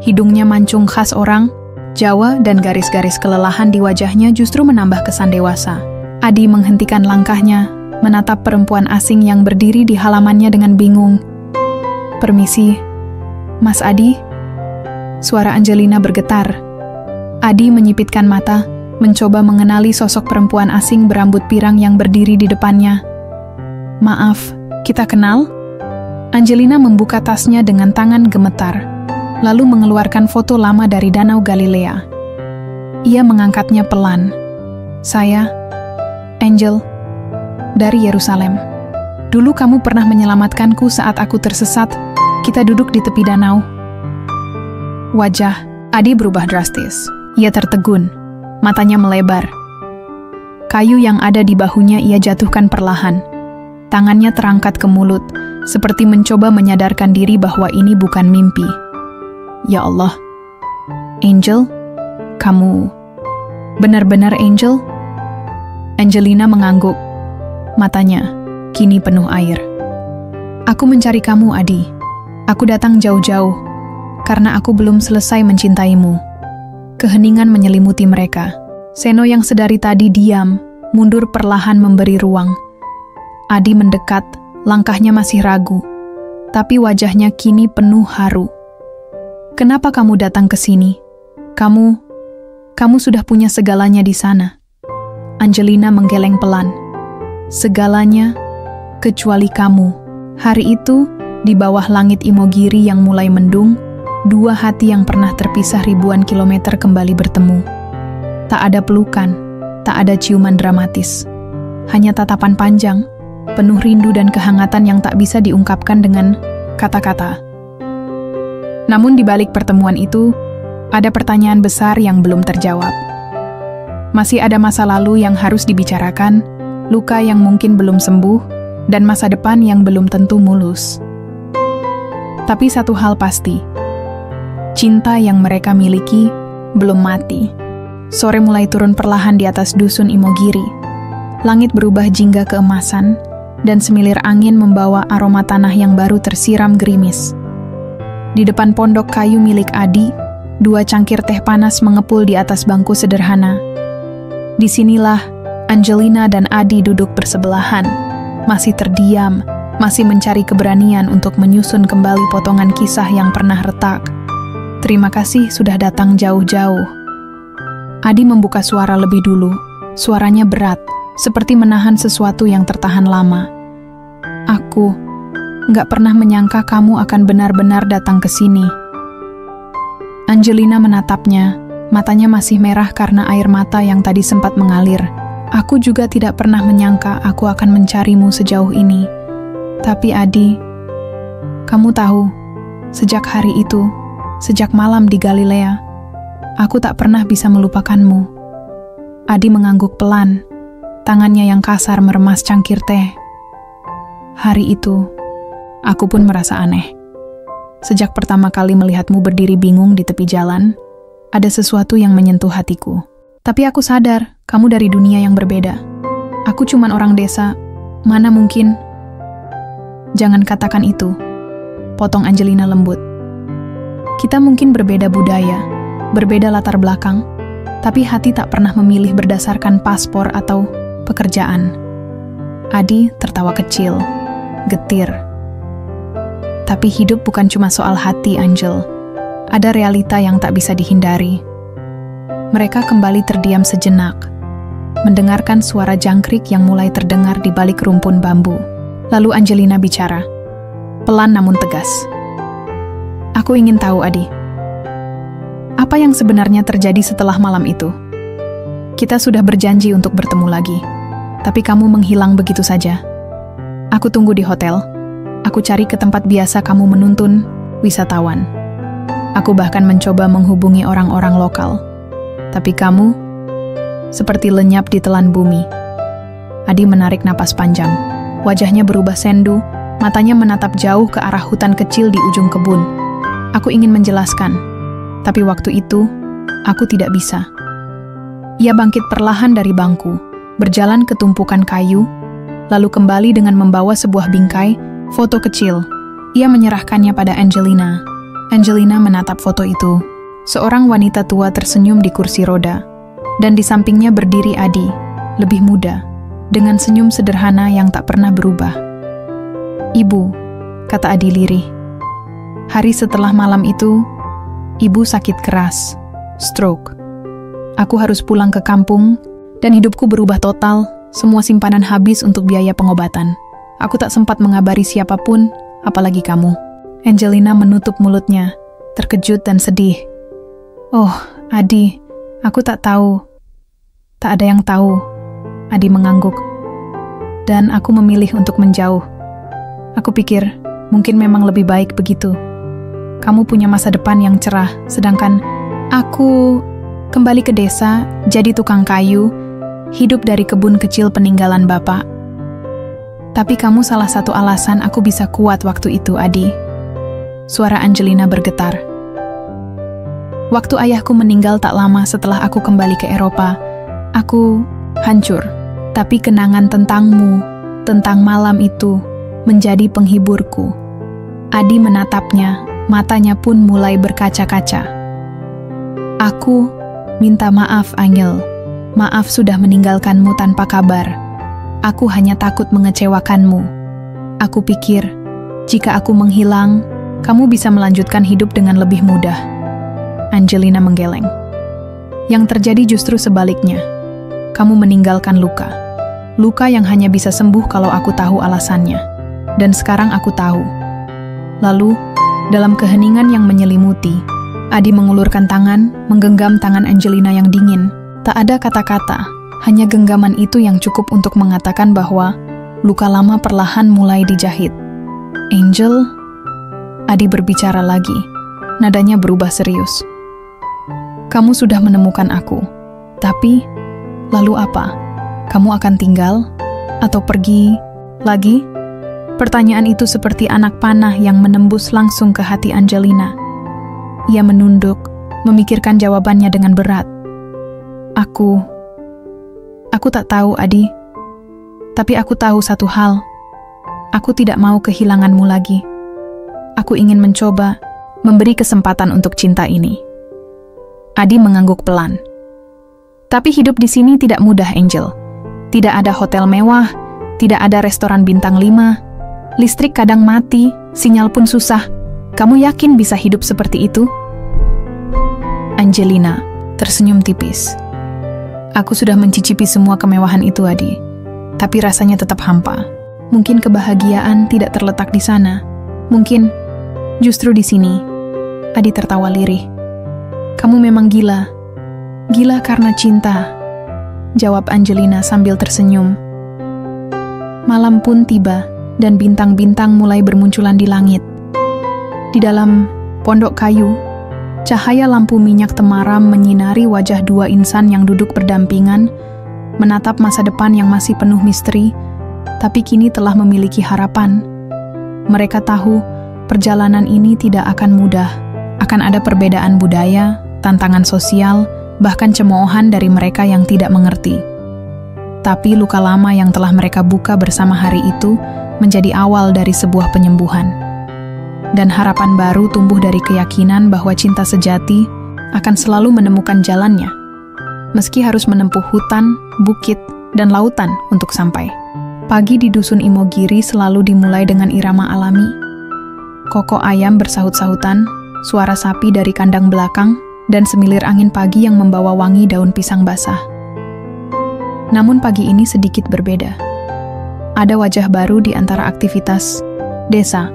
hidungnya mancung khas orang Jawa, dan garis-garis kelelahan di wajahnya justru menambah kesan dewasa. Adi menghentikan langkahnya, menatap perempuan asing yang berdiri di halamannya dengan bingung. "Permisi, Mas Adi?" Suara Angelina bergetar. Adi menyipitkan mata, mencoba mengenali sosok perempuan asing berambut pirang yang berdiri di depannya. "Maaf, kita kenal?" Angelina membuka tasnya dengan tangan gemetar, lalu mengeluarkan foto lama dari Danau Galilea. Ia mengangkatnya pelan. Saya, Angel, dari Yerusalem. Dulu kamu pernah menyelamatkanku saat aku tersesat. Kita duduk di tepi danau. Wajah Adi berubah drastis. Ia tertegun, matanya melebar. Kayu yang ada di bahunya ia jatuhkan perlahan. Tangannya terangkat ke mulut, seperti mencoba menyadarkan diri bahwa ini bukan mimpi. Ya Allah, Angel, kamu benar-benar Angel? Angelina mengangguk. Matanya kini penuh air. Aku mencari kamu, Adi. Aku datang jauh-jauh, karena aku belum selesai mencintaimu. Keheningan menyelimuti mereka. Seno yang sedari tadi diam, mundur perlahan memberi ruang. Adi mendekat, langkahnya masih ragu, tapi wajahnya kini penuh haru. Kenapa kamu datang ke sini? Kamu sudah punya segalanya di sana. Angelina menggeleng pelan. Segalanya, kecuali kamu. Hari itu, di bawah langit Imogiri yang mulai mendung, dua hati yang pernah terpisah ribuan kilometer kembali bertemu. Tak ada pelukan, tak ada ciuman dramatis. Hanya tatapan panjang, penuh rindu dan kehangatan yang tak bisa diungkapkan dengan kata-kata. Namun di balik pertemuan itu, ada pertanyaan besar yang belum terjawab. Masih ada masa lalu yang harus dibicarakan, luka yang mungkin belum sembuh, dan masa depan yang belum tentu mulus. Tapi satu hal pasti, cinta yang mereka miliki belum mati. Sore mulai turun perlahan di atas dusun Imogiri. Langit berubah jingga keemasan, dan semilir angin membawa aroma tanah yang baru tersiram gerimis. Di depan pondok kayu milik Adi, dua cangkir teh panas mengepul di atas bangku sederhana. Disinilah Angelina dan Adi duduk bersebelahan, masih terdiam, masih mencari keberanian untuk menyusun kembali potongan kisah yang pernah retak. Terima kasih sudah datang jauh-jauh. Adi membuka suara lebih dulu. Suaranya berat, seperti menahan sesuatu yang tertahan lama. Aku nggak pernah menyangka kamu akan benar-benar datang ke sini. Angelina menatapnya, matanya masih merah karena air mata yang tadi sempat mengalir. Aku juga tidak pernah menyangka aku akan mencarimu sejauh ini. Tapi Adi, kamu tahu, sejak hari itu, sejak malam di Galilea, aku tak pernah bisa melupakanmu. Adi mengangguk pelan, tangannya yang kasar meremas cangkir teh. Hari itu, aku pun merasa aneh. Sejak pertama kali melihatmu berdiri bingung di tepi jalan, ada sesuatu yang menyentuh hatiku. Tapi aku sadar, kamu dari dunia yang berbeda. Aku cuman orang desa, mana mungkin. Jangan katakan itu, potong Angelina lembut. Kita mungkin berbeda budaya, berbeda latar belakang, tapi hati tak pernah memilih berdasarkan paspor atau pekerjaan. Adi tertawa kecil, getir. Tapi hidup bukan cuma soal hati, Angel. Ada realita yang tak bisa dihindari. Mereka kembali terdiam sejenak, mendengarkan suara jangkrik yang mulai terdengar di balik rumpun bambu. Lalu Angelina bicara, pelan namun tegas. Aku ingin tahu, Adi. Apa yang sebenarnya terjadi setelah malam itu? Kita sudah berjanji untuk bertemu lagi, tapi kamu menghilang begitu saja. Aku tunggu di hotel. Aku cari ke tempat biasa kamu menuntun wisatawan. Aku bahkan mencoba menghubungi orang-orang lokal. Tapi kamu seperti lenyap di telan bumi. Adi menarik napas panjang. Wajahnya berubah sendu, matanya menatap jauh ke arah hutan kecil di ujung kebun. Aku ingin menjelaskan, tapi waktu itu aku tidak bisa. Ia bangkit perlahan dari bangku, berjalan ke tumpukan kayu, lalu kembali dengan membawa sebuah bingkai foto kecil. Ia menyerahkannya pada Angelina. Angelina menatap foto itu. Seorang wanita tua tersenyum di kursi roda, dan di sampingnya berdiri Adi, lebih muda, dengan senyum sederhana yang tak pernah berubah. Ibu, kata Adi lirih. Hari setelah malam itu, ibu sakit keras, stroke. Aku harus pulang ke kampung, dan hidupku berubah total, semua simpanan habis untuk biaya pengobatan. Aku tak sempat mengabari siapapun, apalagi kamu. Angelina menutup mulutnya, terkejut dan sedih. Oh, Adi, aku tak tahu. Tak ada yang tahu. Adi mengangguk. Dan aku memilih untuk menjauh. Aku pikir, mungkin memang lebih baik begitu. Kamu punya masa depan yang cerah, sedangkan aku kembali ke desa, jadi tukang kayu, hidup dari kebun kecil peninggalan bapak. Tapi kamu salah satu alasan aku bisa kuat waktu itu, Adi. Suara Angelina bergetar. Waktu ayahku meninggal tak lama setelah aku kembali ke Eropa, aku hancur. Tapi kenangan tentangmu, tentang malam itu, menjadi penghiburku. Adi menatapnya, matanya pun mulai berkaca-kaca. Aku minta maaf, Angel. Maaf sudah meninggalkanmu tanpa kabar. Aku hanya takut mengecewakanmu. Aku pikir, jika aku menghilang, kamu bisa melanjutkan hidup dengan lebih mudah. Angelina menggeleng. Yang terjadi justru sebaliknya. Kamu meninggalkan luka. Luka yang hanya bisa sembuh kalau aku tahu alasannya. Dan sekarang aku tahu. Lalu, dalam keheningan yang menyelimuti, Adi mengulurkan tangan, menggenggam tangan Angelina yang dingin. Tak ada kata-kata, hanya genggaman itu yang cukup untuk mengatakan bahwa luka lama perlahan mulai dijahit. Angel, Adi berbicara lagi, nadanya berubah serius. Kamu sudah menemukan aku, tapi lalu apa? Kamu akan tinggal atau pergi lagi? Pertanyaan itu seperti anak panah yang menembus langsung ke hati Angelina. Ia menunduk, memikirkan jawabannya dengan berat. Aku tak tahu, Adi. Tapi aku tahu satu hal. Aku tidak mau kehilanganmu lagi. Aku ingin mencoba, memberi kesempatan untuk cinta ini. Adi mengangguk pelan. Tapi hidup di sini tidak mudah, Angel. Tidak ada hotel mewah, tidak ada restoran bintang 5, listrik kadang mati, sinyal pun susah. Kamu yakin bisa hidup seperti itu? Angelina tersenyum tipis. Aku sudah mencicipi semua kemewahan itu, Adi. Tapi rasanya tetap hampa. Mungkin kebahagiaan tidak terletak di sana. Mungkin justru di sini. Adi tertawa lirih. Kamu memang gila. Gila karena cinta, jawab Angelina sambil tersenyum. Malam pun tiba, dan bintang-bintang mulai bermunculan di langit. Di dalam pondok kayu, cahaya lampu minyak temaram menyinari wajah dua insan yang duduk berdampingan, menatap masa depan yang masih penuh misteri, tapi kini telah memiliki harapan. Mereka tahu perjalanan ini tidak akan mudah. Akan ada perbedaan budaya, tantangan sosial, bahkan cemoohan dari mereka yang tidak mengerti. Tapi luka lama yang telah mereka buka bersama hari itu menjadi awal dari sebuah penyembuhan. Dan harapan baru tumbuh dari keyakinan bahwa cinta sejati akan selalu menemukan jalannya, meski harus menempuh hutan, bukit, dan lautan untuk sampai. Pagi di dusun Imogiri selalu dimulai dengan irama alami. Kokok ayam bersahut-sahutan, suara sapi dari kandang belakang, dan semilir angin pagi yang membawa wangi daun pisang basah. Namun pagi ini sedikit berbeda. Ada wajah baru di antara aktivitas desa.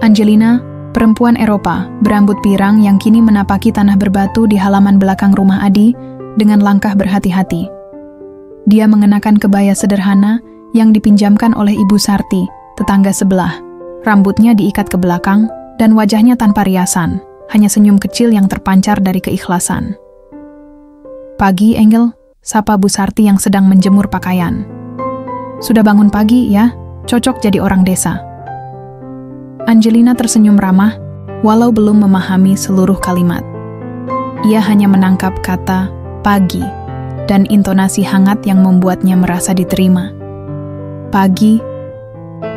Angelina, perempuan Eropa, berambut pirang yang kini menapaki tanah berbatu di halaman belakang rumah Adi dengan langkah berhati-hati. Dia mengenakan kebaya sederhana yang dipinjamkan oleh Ibu Sarti, tetangga sebelah. Rambutnya diikat ke belakang dan wajahnya tanpa riasan, hanya senyum kecil yang terpancar dari keikhlasan. Pagi, Angel, sapa Bu Sarti yang sedang menjemur pakaian. Sudah bangun pagi ya, cocok jadi orang desa. Angelina tersenyum ramah, walau belum memahami seluruh kalimat. Ia hanya menangkap kata pagi dan intonasi hangat yang membuatnya merasa diterima. Pagi,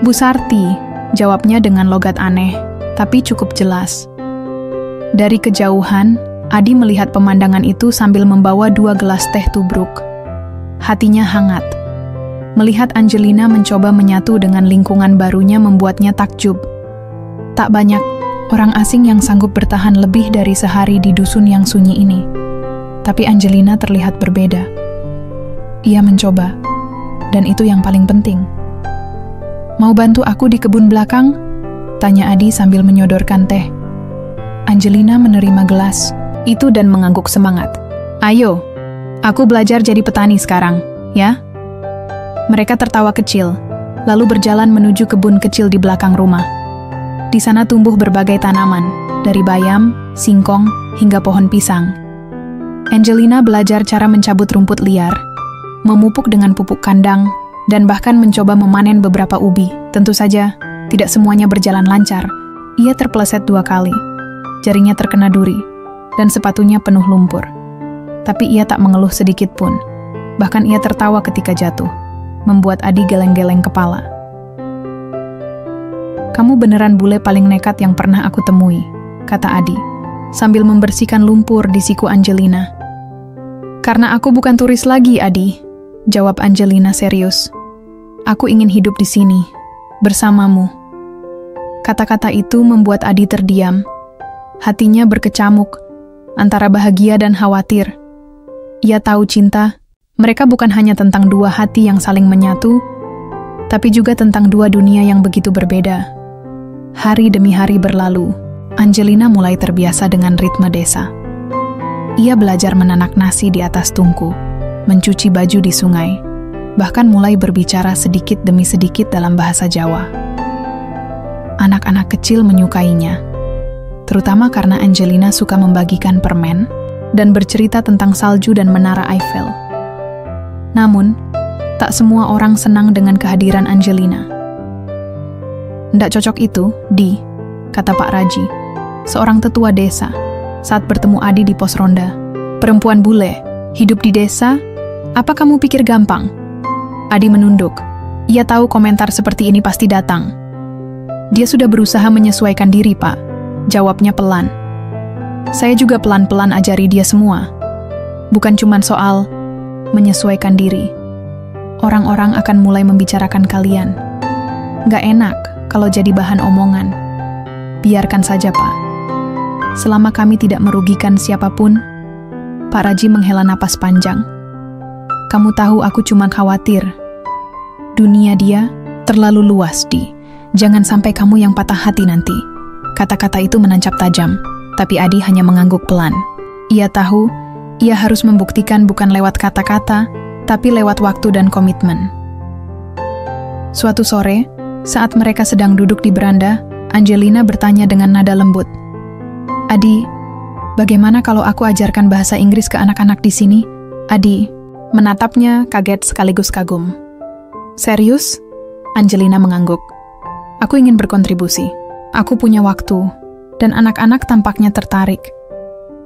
Bu Sarti, jawabnya dengan logat aneh, tapi cukup jelas. Dari kejauhan, Adi melihat pemandangan itu sambil membawa 2 gelas teh tubruk. Hatinya hangat. Melihat Angelina mencoba menyatu dengan lingkungan barunya membuatnya takjub. Tak banyak orang asing yang sanggup bertahan lebih dari sehari di dusun yang sunyi ini. Tapi Angelina terlihat berbeda. Ia mencoba, dan itu yang paling penting. Mau bantu aku di kebun belakang? Tanya Adi sambil menyodorkan teh. Angelina menerima gelas itu dan mengangguk semangat. Ayo, aku belajar jadi petani sekarang, ya? Mereka tertawa kecil, lalu berjalan menuju kebun kecil di belakang rumah. Di sana tumbuh berbagai tanaman, dari bayam, singkong, hingga pohon pisang. Angelina belajar cara mencabut rumput liar, memupuk dengan pupuk kandang, dan bahkan mencoba memanen beberapa ubi. Tentu saja, tidak semuanya berjalan lancar. Ia terpeleset 2 kali. Jarinya terkena duri, dan sepatunya penuh lumpur. Tapi ia tak mengeluh sedikit pun. Bahkan ia tertawa ketika jatuh, membuat Adi geleng-geleng kepala. Kamu beneran bule paling nekat yang pernah aku temui, kata Adi, sambil membersihkan lumpur di siku Angelina. Karena aku bukan turis lagi, Adi, jawab Angelina serius. Aku ingin hidup di sini, bersamamu. Kata-kata itu membuat Adi terdiam. Hatinya berkecamuk, antara bahagia dan khawatir. Ia tahu cinta, mereka bukan hanya tentang 2 hati yang saling menyatu, tapi juga tentang 2 dunia yang begitu berbeda. Hari demi hari berlalu, Angelina mulai terbiasa dengan ritme desa. Ia belajar menanak nasi di atas tungku, mencuci baju di sungai, bahkan mulai berbicara sedikit demi sedikit dalam bahasa Jawa. Anak-anak kecil menyukainya, terutama karena Angelina suka membagikan permen dan bercerita tentang salju dan menara Eiffel. Namun, tak semua orang senang dengan kehadiran Angelina. Ndak cocok itu, Di, kata Pak Raji, seorang tetua desa, saat bertemu Adi di pos ronda. Perempuan bule, hidup di desa, apa kamu pikir gampang? Adi menunduk. Ia tahu komentar seperti ini pasti datang. Dia sudah berusaha menyesuaikan diri, Pak. Jawabnya pelan. Saya juga pelan-pelan ajari dia semua. Bukan cuma soal menyesuaikan diri. Orang-orang akan mulai membicarakan kalian. Gak enak kalau jadi bahan omongan. Biarkan saja, Pak. Selama kami tidak merugikan siapapun. Pak Raji menghela napas panjang. Kamu tahu aku cuma khawatir. Dunia dia terlalu luas, Di. Jangan sampai kamu yang patah hati nanti. Kata-kata itu menancap tajam, tapi Adi hanya mengangguk pelan. Ia tahu, ia harus membuktikan bukan lewat kata-kata, tapi lewat waktu dan komitmen. Suatu sore, saat mereka sedang duduk di beranda, Angelina bertanya dengan nada lembut. Adi, bagaimana kalau aku ajarkan bahasa Inggris ke anak-anak di sini? Adi menatapnya kaget sekaligus kagum. Serius? Angelina mengangguk. Aku ingin berkontribusi. Aku punya waktu, dan anak-anak tampaknya tertarik.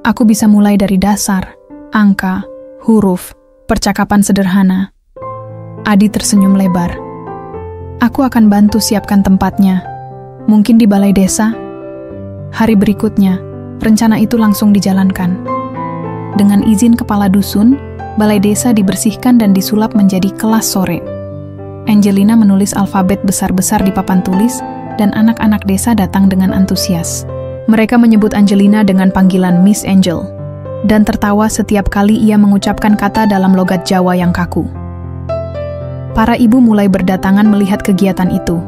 Aku bisa mulai dari dasar, angka, huruf, percakapan sederhana. Adi tersenyum lebar. Aku akan bantu siapkan tempatnya. Mungkin di balai desa. Hari berikutnya, rencana itu langsung dijalankan. Dengan izin kepala dusun, balai desa dibersihkan dan disulap menjadi kelas sore. Angelina menulis alfabet besar-besar di papan tulis, dan anak-anak desa datang dengan antusias. Mereka menyebut Angelina dengan panggilan Miss Angel, dan tertawa setiap kali ia mengucapkan kata dalam logat Jawa yang kaku. Para ibu mulai berdatangan melihat kegiatan itu.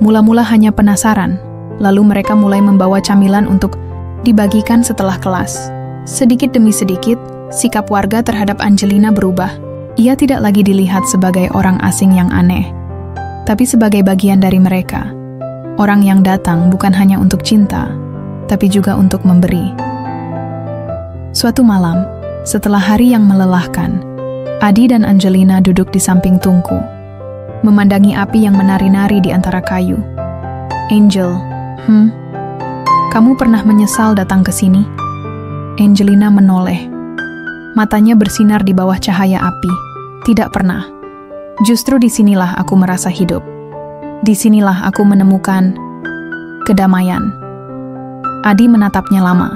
Mula-mula hanya penasaran, lalu mereka mulai membawa camilan untuk dibagikan setelah kelas. Sedikit demi sedikit, sikap warga terhadap Angelina berubah. Ia tidak lagi dilihat sebagai orang asing yang aneh, tapi sebagai bagian dari mereka. Orang yang datang bukan hanya untuk cinta, tapi juga untuk memberi. Suatu malam, setelah hari yang melelahkan, Adi dan Angelina duduk di samping tungku, memandangi api yang menari-nari di antara kayu. Angel, kamu pernah menyesal datang ke sini? Angelina menoleh. Matanya bersinar di bawah cahaya api. Tidak pernah. Justru disinilah aku merasa hidup. Disinilah aku menemukan kedamaian. Adi menatapnya lama.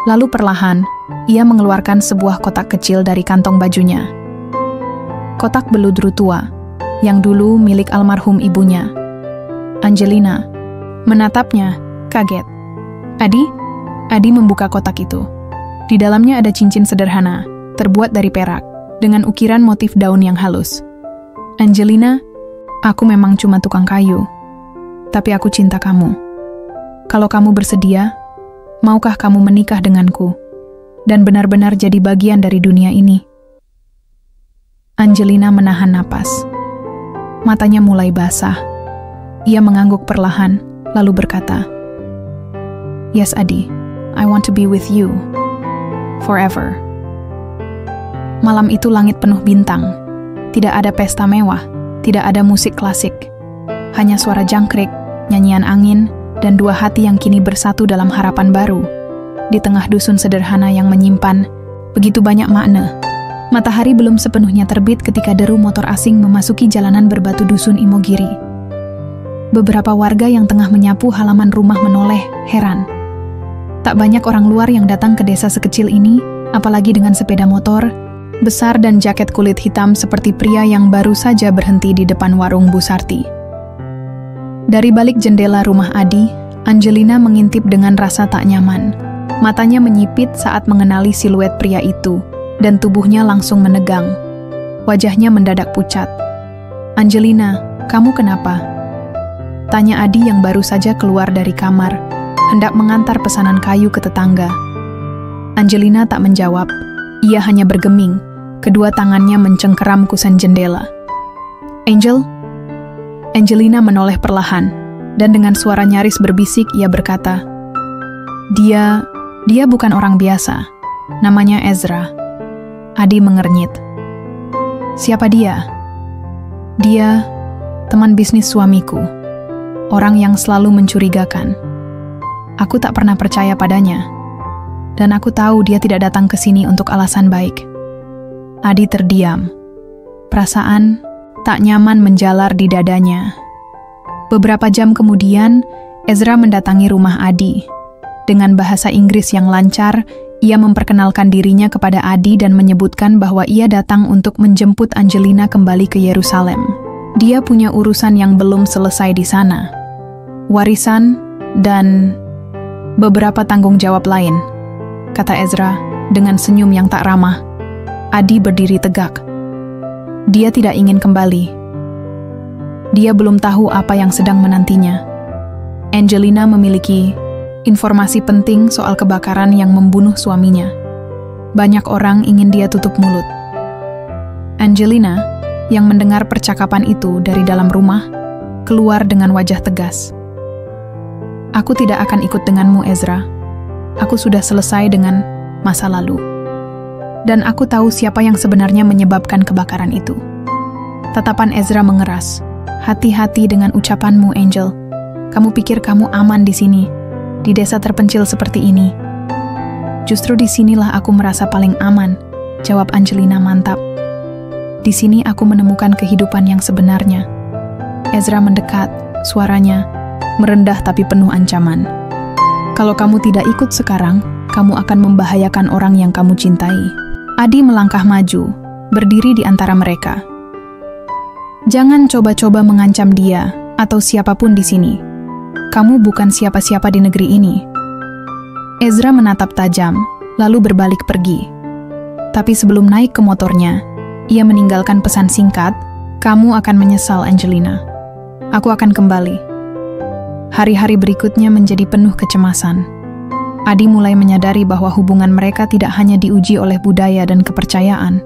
Lalu perlahan, ia mengeluarkan sebuah kotak kecil dari kantong bajunya. Kotak beludru tua, yang dulu milik almarhum ibunya. Angelina menatapnya, kaget. Adi membuka kotak itu. Di dalamnya ada cincin sederhana, terbuat dari perak, dengan ukiran motif daun yang halus. Angelina, aku memang cuma tukang kayu. Tapi aku cinta kamu. Kalau kamu bersedia, maukah kamu menikah denganku dan benar-benar jadi bagian dari dunia ini? Angelina menahan napas. Matanya mulai basah. Ia mengangguk perlahan, lalu berkata, "Yes, Adi, I want to be with you. Forever." Malam itu langit penuh bintang. Tidak ada pesta mewah, tidak ada musik klasik. Hanya suara jangkrik, nyanyian angin, dan dua hati yang kini bersatu dalam harapan baru. Di tengah dusun sederhana yang menyimpan begitu banyak makna. Matahari belum sepenuhnya terbit ketika deru motor asing memasuki jalanan berbatu dusun Imogiri. Beberapa warga yang tengah menyapu halaman rumah menoleh, heran. Tak banyak orang luar yang datang ke desa sekecil ini, apalagi dengan sepeda motor besar dan jaket kulit hitam seperti pria yang baru saja berhenti di depan warung Bu Sarti. Dari balik jendela rumah Adi, Angelina mengintip dengan rasa tak nyaman. Matanya menyipit saat mengenali siluet pria itu, dan tubuhnya langsung menegang. Wajahnya mendadak pucat. "Angelina, kamu kenapa?" Tanya Adi yang baru saja keluar dari kamar, hendak mengantar pesanan kayu ke tetangga. Angelina tak menjawab. Ia hanya bergeming, kedua tangannya mencengkeram kusen jendela. "Angel?" Angelina menoleh perlahan, dan dengan suara nyaris berbisik ia berkata, Dia bukan orang biasa. Namanya Ezra." Adi mengernyit. "Siapa dia?" "Dia teman bisnis suamiku. Orang yang selalu mencurigakan. Aku tak pernah percaya padanya. Dan aku tahu dia tidak datang ke sini untuk alasan baik." Adi terdiam. Perasaan tak nyaman menjalar di dadanya. Beberapa jam kemudian, Ezra mendatangi rumah Adi. Dengan bahasa Inggris yang lancar, ia memperkenalkan dirinya kepada Adi dan menyebutkan bahwa ia datang untuk menjemput Angelina kembali ke Yerusalem. Dia punya urusan yang belum selesai di sana. Warisan dan beberapa tanggung jawab lain, kata Ezra dengan senyum yang tak ramah. Adi berdiri tegak. Dia tidak ingin kembali. Dia belum tahu apa yang sedang menantinya. Angelina memiliki informasi penting soal kebakaran yang membunuh suaminya. Banyak orang ingin dia tutup mulut. Angelina, yang mendengar percakapan itu dari dalam rumah, keluar dengan wajah tegas. "Aku tidak akan ikut denganmu, Ezra. Aku sudah selesai dengan masa lalu. Dan aku tahu siapa yang sebenarnya menyebabkan kebakaran itu." Tatapan Ezra mengeras. "Hati-hati dengan ucapanmu, Angel. Kamu pikir kamu aman di sini, di desa terpencil seperti ini?" "Justru di sinilah aku merasa paling aman," jawab Angelina mantap. "Di sini aku menemukan kehidupan yang sebenarnya." Ezra mendekat, suaranya merendah tapi penuh ancaman. "Kalau kamu tidak ikut sekarang, kamu akan membahayakan orang yang kamu cintai." Adi melangkah maju, berdiri di antara mereka. "Jangan coba-coba mengancam dia atau siapapun di sini. Kamu bukan siapa-siapa di negeri ini." Ezra menatap tajam, lalu berbalik pergi. Tapi sebelum naik ke motornya, ia meninggalkan pesan singkat, "Kamu akan menyesal, Angelina. Aku akan kembali." Hari-hari berikutnya menjadi penuh kecemasan. Adi mulai menyadari bahwa hubungan mereka tidak hanya diuji oleh budaya dan kepercayaan,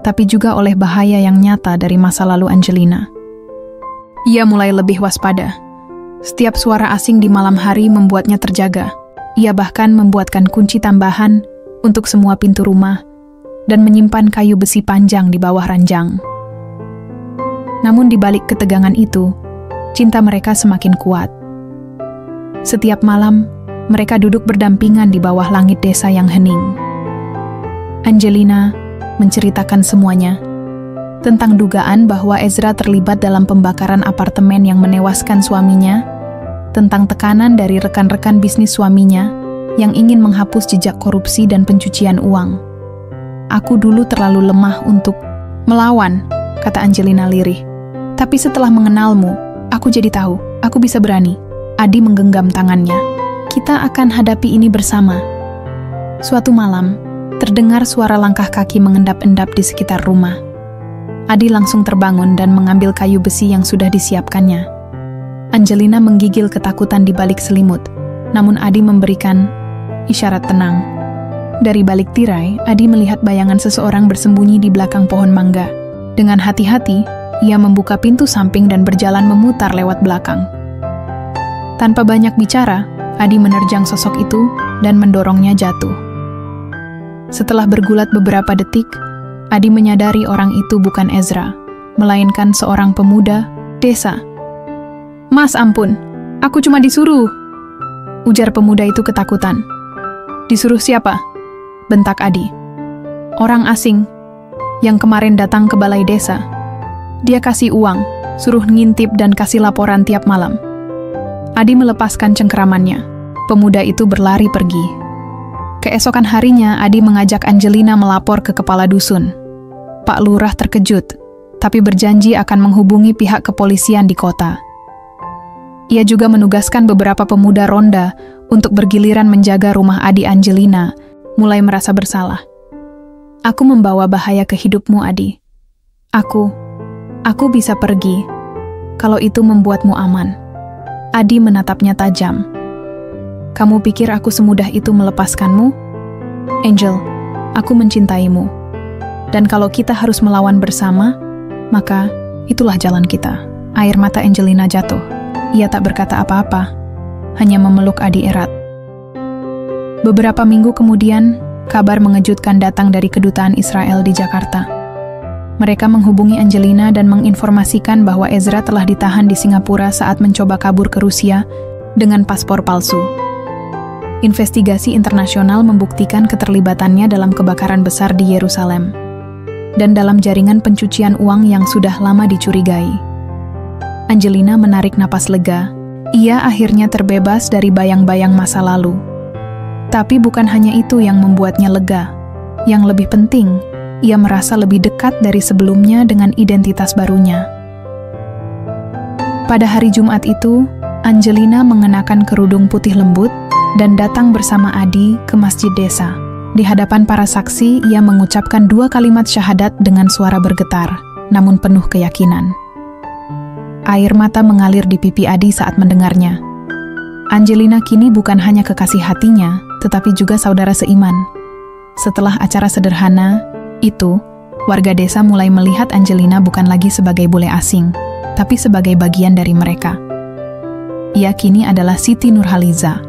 tapi juga oleh bahaya yang nyata dari masa lalu Angelina. Ia mulai lebih waspada. Setiap suara asing di malam hari membuatnya terjaga. Ia bahkan membuatkan kunci tambahan untuk semua pintu rumah dan menyimpan kayu besi panjang di bawah ranjang. Namun di balik ketegangan itu, cinta mereka semakin kuat. Setiap malam, mereka duduk berdampingan di bawah langit desa yang hening. Angelina menceritakan semuanya, tentang dugaan bahwa Ezra terlibat dalam pembakaran apartemen yang menewaskan suaminya, tentang tekanan dari rekan-rekan bisnis suaminya yang ingin menghapus jejak korupsi dan pencucian uang. "Aku dulu terlalu lemah untuk melawan," kata Angelina lirih. "Tapi setelah mengenalmu, aku jadi tahu, aku bisa berani." Adi menggenggam tangannya. "Kita akan hadapi ini bersama." Suatu malam, terdengar suara langkah kaki mengendap-endap di sekitar rumah. Adi langsung terbangun dan mengambil kayu besi yang sudah disiapkannya. Angelina menggigil ketakutan di balik selimut, namun Adi memberikan isyarat tenang. Dari balik tirai, Adi melihat bayangan seseorang bersembunyi di belakang pohon mangga. Dengan hati-hati, ia membuka pintu samping dan berjalan memutar lewat belakang. Tanpa banyak bicara, Adi menerjang sosok itu dan mendorongnya jatuh. Setelah bergulat beberapa detik, Adi menyadari orang itu bukan Ezra, melainkan seorang pemuda desa. "Mas, ampun, aku cuma disuruh," ujar pemuda itu ketakutan. "Disuruh siapa?" bentak Adi. "Orang asing yang kemarin datang ke balai desa. Dia kasih uang, suruh ngintip dan kasih laporan tiap malam." Adi melepaskan cengkeramannya. Pemuda itu berlari pergi. Keesokan harinya, Adi mengajak Angelina melapor ke kepala dusun. Pak Lurah terkejut, tapi berjanji akan menghubungi pihak kepolisian di kota. Ia juga menugaskan beberapa pemuda ronda untuk bergiliran menjaga rumah Adi. Angelina mulai merasa bersalah. "Aku membawa bahaya ke hidupmu, Adi. Aku bisa pergi kalau itu membuatmu aman." Adi menatapnya tajam. "Kamu pikir aku semudah itu melepaskanmu? Angel, aku mencintaimu. Dan kalau kita harus melawan bersama, maka itulah jalan kita." Air mata Angelina jatuh. Ia tak berkata apa-apa, hanya memeluk Adi erat. Beberapa minggu kemudian, kabar mengejutkan datang dari kedutaan Israel di Jakarta. Mereka menghubungi Angelina dan menginformasikan bahwa Ezra telah ditahan di Singapura saat mencoba kabur ke Rusia dengan paspor palsu. Investigasi internasional membuktikan keterlibatannya dalam kebakaran besar di Yerusalem dan dalam jaringan pencucian uang yang sudah lama dicurigai. Angelina menarik napas lega. Ia akhirnya terbebas dari bayang-bayang masa lalu. Tapi bukan hanya itu yang membuatnya lega. Yang lebih penting, ia merasa lebih dekat dari sebelumnya dengan identitas barunya. Pada hari Jumat itu, Angelina mengenakan kerudung putih lembut dan datang bersama Adi ke masjid desa. Di hadapan para saksi, ia mengucapkan 2 kalimat syahadat dengan suara bergetar, namun penuh keyakinan. Air mata mengalir di pipi Adi saat mendengarnya. Angelina kini bukan hanya kekasih hatinya, tetapi juga saudara seiman. Setelah acara sederhana itu, warga desa mulai melihat Angelina bukan lagi sebagai bule asing, tapi sebagai bagian dari mereka. Ia kini adalah Siti Nurhaliza,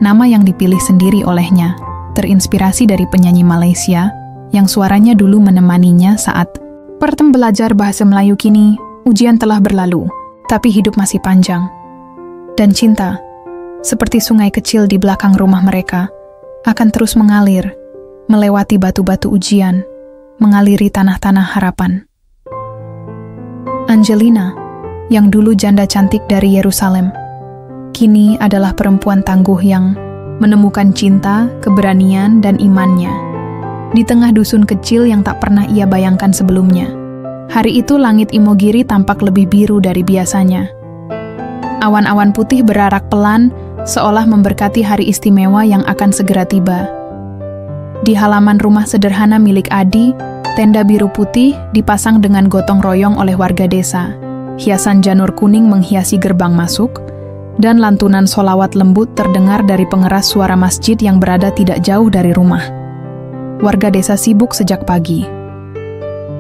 nama yang dipilih sendiri olehnya, terinspirasi dari penyanyi Malaysia yang suaranya dulu menemaninya saat pertem belajar bahasa Melayu. Kini, ujian telah berlalu, tapi hidup masih panjang. Dan cinta, seperti sungai kecil di belakang rumah mereka, akan terus mengalir, melewati batu-batu ujian, mengaliri tanah-tanah harapan. Angelina, yang dulu janda cantik dari Yerusalem, kini adalah perempuan tangguh yang menemukan cinta, keberanian, dan imannya di tengah dusun kecil yang tak pernah ia bayangkan sebelumnya. Hari itu langit Imogiri tampak lebih biru dari biasanya. Awan-awan putih berarak pelan, seolah memberkati hari istimewa yang akan segera tiba. Di halaman rumah sederhana milik Adi, tenda biru putih dipasang dengan gotong royong oleh warga desa. Hiasan janur kuning menghiasi gerbang masuk, dan lantunan solawat lembut terdengar dari pengeras suara masjid yang berada tidak jauh dari rumah. Warga desa sibuk sejak pagi.